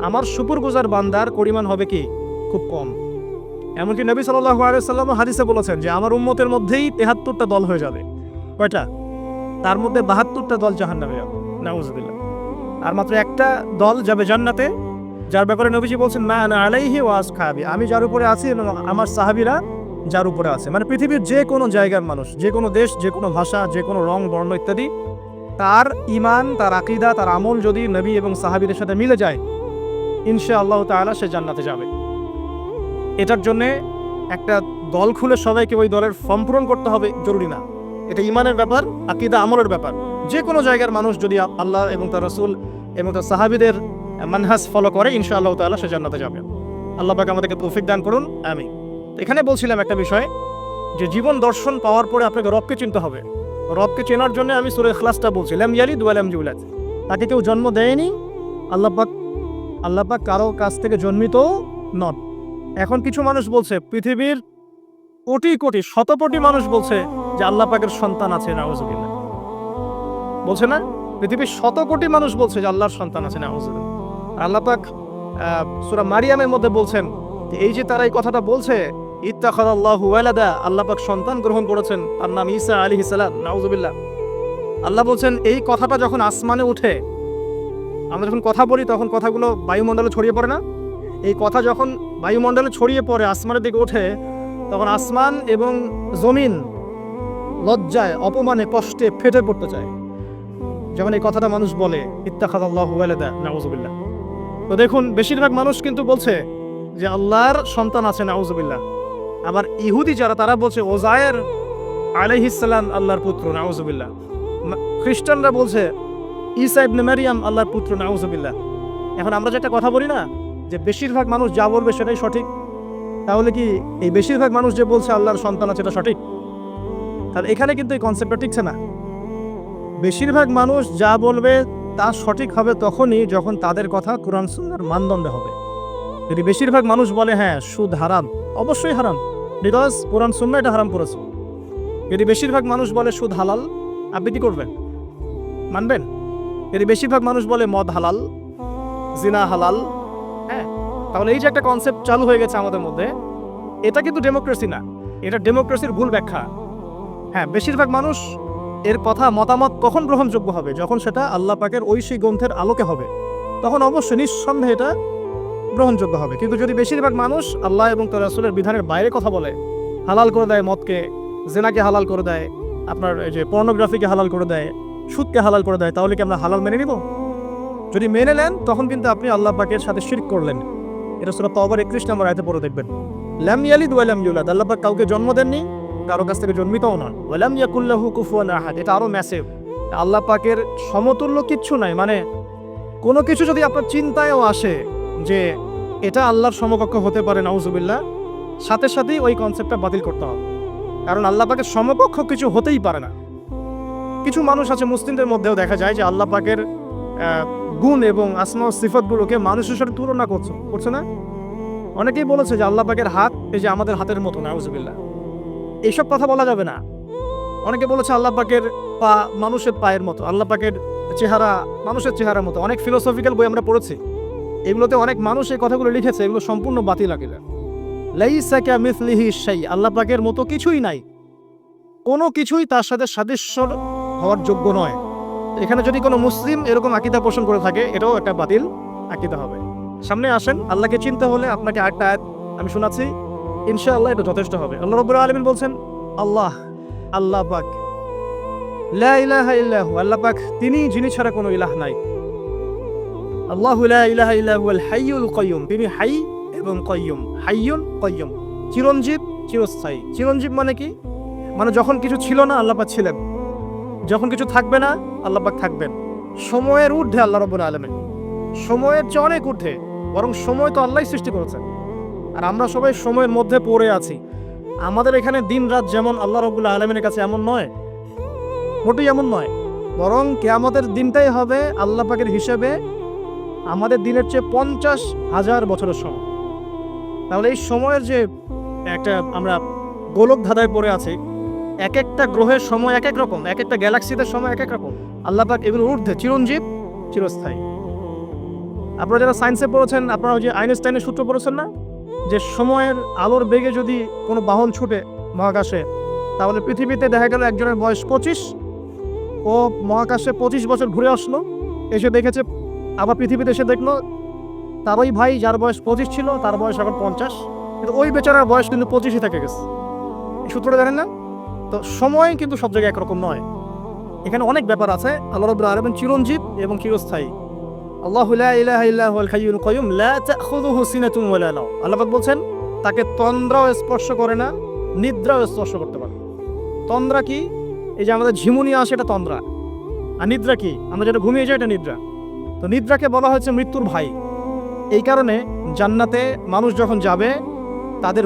আমার শুকরগুজার বান্দার পরিমাণ হবে কি? খুব কম। এমনকি নবী সাল্লাল্লাহু আলাইহি ওয়াসাল্লাম হাদিসে বলেছেন যে আমার উম্মতের মধ্যেই ৭৩টা দল হয়ে যাবে। কয়টা? তার মধ্যে ৭২টা দল জাহান্নামে যাবে, নাউযুবিল্লাহ। আর মাত্র একটা দল যাবে জান্নাতে, যার ব্যাপারে নবীজি বলছেন, মা আনা আলাইহি ওয়া আসহাবি, আমি যার উপরে আছি এবং আমার সাহাবীরা যার উপরে আছে। মানে পৃথিবীর যে কোনো জায়গার মানুষ, যে কোনো দেশ, যে কোনো ভাষা, যে কোনো রং, বর্ণ ইত্যাদি, তার ঈমান, তার আকীদা, তার আমল যদি নবী এবং সাহাবীদের সাথে মিলে যায়, ইনশাআল্লাহ তাআলা সে জান্নাতে যাবে। এটার জন্য একটা দল খুলে সবাইকে ওই দলের ফর্ম পূরণ করতে হবে জরুরি না। এটা ঈমানের ব্যাপার, আকীদা, আমলের ব্যাপার। যে কোনো জায়গার মানুষ যদি আল্লাহ এবং তার রাসূল এবং তার সাহাবীদের মানহাজ ফলো করে, ইনশাআল্লাহ তাআলা সে জান্নাতে যাবে। আল্লাহ পাক আমাদেরকে তৌফিক দান করুন, আমিন। এখানে বলছিলাম একটা বিষয়, যে জীবন দর্শন পাওয়ার পরে আপনাকে রবকে চিনতে হবে। রবকে চেনার জন্য আমি সূরা ইখলাসটা বলছি, লাম ইয়ালিদ ওয়া লাম ইউলাদ, তাকে কেউ জন্ম দেয়নি, আল্লাহ পাক কারো কাছ থেকে জন্মিত নন। এখন কিছু মানুষ বলছে, পৃথিবীর কোটি কোটি শতকোটি মানুষ বলছে যে আল্লাহ পাকের সন্তান আছে, নাউযুবিল্লাহ। বলছে না? পৃথিবীর শতকোটি মানুষ বলছে যে আল্লাহর সন্তান আছে, নাউযুবিল্লাহ। আল্লাহ পাক সূরা মারিয়ামের মধ্যে বলছেন, এই যে তারা এই কথাটা বলছে, ইত্তাখাযাল্লাহু ওয়ালাদা, আল্লাহ পাক সন্তান গ্রহণ করেছেন, তার নাম ঈসা আলাইহিস সালাম, নাউযুবিল্লাহ। আল্লাহ বলছেন, এই কথাটা যখন আসমানে উঠে, আমরা যখন কথা বলি তখন কথাগুলো বায়ুমণ্ডলে ছড়িয়ে পড়ে না? এই কথা যখন বায়ুমণ্ডলে ছড়িয়ে পড়ে, আসমানের দিকে ওঠে, তখন আসমান এবং জমিন লজ্জায়, অপমানে, কষ্টে ফেটে পড়তে চায় যখন এই কথাটা মানুষ বলে, ইত্তাখাযাল্লাহু ওয়ালাদা, নাউযুবিল্লাহ। তো দেখুন, বেশিরভাগ মানুষ কিন্তু বলছে যে আল্লাহর সন্তান আছে, নাউযুবিল্লাহ। আবার ইহুদি যারা, তারা বলছে ওজায়ের আলাইহিস সালাম আল্লাহর পুত্র, নাউযুবিল্লাহ। খ্রিস্টানরা বলছে ঈসা ইবনে মারিয়াম আল্লাহর পুত্র, নাউজুবিল্লাহ। এখন আমরা যেটা কথা বলি না যে বেশিরভাগ মানুষ যা বলবে সেটাই সঠিক, তাহলে কি এই বেশিরভাগ মানুষ যে বলছে আল্লাহর সন্তান আছে এটা সঠিক? তাহলে এখানে কিন্তু এই কনসেপ্টটা ঠিকছে না। বেশিরভাগ মানুষ যা বলবে তা সঠিক হবে তখনই যখন তাদের কথা কুরআন সুন্নাহর মানদণ্ডে হবে। যদি বেশিরভাগ মানুষ বলে হ্যাঁ সুদ হারাম, অবশ্যই হারাম, বিকজ কুরআন সুন্নাহ এটা হারাম করেছে। যদি বেশিরভাগ মানুষ বলে সুদ হালাল, আপনি কি করবেন? মানবেন? যদি বেশিরভাগ মানুষ বলে মদ হালাল, জিনা হালাল, হ্যাঁ, তাহলে এই যে একটা কনসেপ্ট চালু হয়ে গেছে আমাদের মধ্যে, এটা কিন্তু ডেমোক্রেসি না, এটা ডেমোক্রেসির ভুল ব্যাখ্যা। হ্যাঁ, বেশিরভাগ মানুষ এর কথা মতামত কখন গ্রহণযোগ্য হবে? যখন সেটা আল্লাহ পাকের ঐশী গ্রন্থের আলোকে হবে, তখন অবশ্যই নিঃসন্দেহে এটা গ্রহণযোগ্য হবে। কিন্তু যদি বেশিরভাগ মানুষ আল্লাহ এবং তার রাসূলের বিধানের বাইরে কথা বলে, হালাল করে দেয় মদকে, জেনাকে হালাল করে দেয়, আপনার এই যে পর্নোগ্রাফিকে হালাল করে দেয়, সুদকে হালাল করে দেয়, তাহলে কি আমরা হালাল মেনে নিব? যদি মেনে নেন তখন কিন্তু আপনি আল্লাহ পাকের সাথে শিরক করলেন। এটা সূরা তাওবার 31 নম্বর আয়াতে পড়ে দেখবেন। লাম ইয়ালিদ ওয়া লাম ইউলাদ, আল্লাহ পাক কাউকে জন্ম দেননি, কারো কাছ থেকে জন্মিতও নন। ওয়া লাম ইয়াকুল লাহু কুফুয়ান আহাদ, এটা আরো ম্যাসিভ। আল্লাহ পাকের সমতুল্য কিচ্ছু নাই। মানে কোনো কিছু যদি আপনার চিন্তায়ও আসে যে এটা আল্লাহর সমকক্ষ হতে পারে, নাউজুবিল্লাহ, সাথে সাথেই ওই কনসেপ্টটা বাতিল করতে হবে। কারণ আল্লাহ পাকের সমকক্ষ কিছু হতেই পারে না। কিছু মানুষ আছে মুসলিমদের মধ্যেও দেখা যায় যে আল্লাহ পাকের গুণ এবং আসমা ও সিফাতগুলোকে মানুষের সাথে তুলনা করছে না। অনেকেই বলেছে যে আল্লাহ পাকের হাত এই যে আমাদের হাতের মতো, নাউজুবিল্লাহ, এইসব কথা বলা যাবে না। অনেকে বলেছে আল্লাহ পাকের পা মানুষের পায়ের মতো, আল্লাহ পাকের চেহারা মানুষের চেহারার মতো। অনেক ফিলোসফিক্যাল বই আমরা পড়েছি, এগুলোতে অনেক মানুষ এই কথাগুলো লিখেছে, এগুলো সম্পূর্ণ বাতিল আকিদা। লাইসা কামিসলিহি শাই, আল্লাহ পাকের মতো কিছুই নাই, কোনো কিছুই তার সাথে সাদৃশ্য হওয়ার যোগ্য নয়। এখানে যদি কোনো মুসলিম এরকম আকীদা পোষণ করে থাকে, এটাও একটা বাতিল আকীদা হবে। সামনে আসেন, আল্লাহকে চিনতে হলে আপনাকে আরেকটা আয়াত আমি শোনাচ্ছি, ইনশাআল্লাহ এটা যথেষ্ট হবে। আল্লাহ রাব্বুল আলামিন বলছেন, আল্লাহ পাক, লা ইলাহা ইল্লাহু, আল্লাহ পাক তিনি যিনি ছাড়া কোনো ইলাহ নাই। আল্লাহু লা ইলাহা ইল্লা হুয়াল হাইয়ুল কাইয়্যুম, তিনি হাই এবং কাইয়্যুম, হাইয়ুন কাইয়্যুম, চিরঞ্জীব চিরস্থায়ী। চিরঞ্জীব মানে কি? মানে যখন কিছু ছিল না আল্লাহ পাক ছিলেন, যখন কিছু থাকবে না আল্লাহ পাক থাকবেন। সময়ের ঊর্ধ্বে আল্লাহ রাব্বুল আলামিন, সময়ের চেয়ে অনেক ঊর্ধ্বে, বরং সময় তো আল্লাহই সৃষ্টি করেছেন, আর আমরা সবাই সময়ের মধ্যে পড়ে আছি। আমাদের এখানে দিন রাত যেমন আল্লাহ রাব্বুল আলামিনের কাছে এমন নয়, মোটেই এমন নয়, বরং কিয়ামতের দিনটাই হবে আল্লাহ পাকের হিসেবে আমাদের দিনের চেয়ে 50,000 বছরের সময়। তাহলে এই সময়ের যে একটা আমরা গোলক ধাঁধায় পড়ে আছি, এক একটা গ্রহের সময় এক এক রকম, এক একটা গ্যালাক্সিতে সময় এক এক রকম। আল্লাহ পাক এগুলো ঊর্ধ্বে, চিরঞ্জীব চিরস্থায়ী। আপনারা যারা সায়েন্সে পড়েছেন, আপনারা ওই যে আইনস্টাইনের সূত্র পড়েছেন না, যে সময়ের আলোর বেগে যদি কোনো বাহন ছুটে মহাকাশে, তাহলে পৃথিবীতে দেখা গেল একজনের বয়স 25, ও মহাকাশে 25 বছর ঘুরে আসলো, এসে দেখেছে, আবার পৃথিবীতে এসে দেখলো তার ওই ভাই যার বয়স 25 ছিল তার বয়স এখন 50, কিন্তু ওই বেচারার বয়স কিন্তু 25ই থেকে গেছে। এই সূত্রটা জানেন না? তো সময় কিন্তু সব জায়গায় একরকম নয়, এখানে অনেক ব্যাপার আছে। আল্লাহ রাব্বুল আলামিন চিরঞ্জীব এবং চিরস্থায়ী। আল্লাহু লা ইলাহা ইল্লা হুয়াল হাইয়ুল কাইয়্যুম লা তাখুযুহু সিনাতুন ওয়া লা নাওম, আল্লাহ পাক বলছেন তাকে তন্দ্রাও স্পর্শ করে না, নিদ্রাও স্পর্শ করতে পারে। তন্দ্রা কি? এই যে আমাদের ঝিমুনি আসে, এটা তন্দ্রা। আর নিদ্রা কি? আমরা যেটা ঘুমিয়ে যাই, এটা নিদ্রা। তো নিদ্রাকে বলা হয়েছে মৃত্যুর ভাই। এই কারণে জান্নাতে মানুষ যখন যাবে তাদের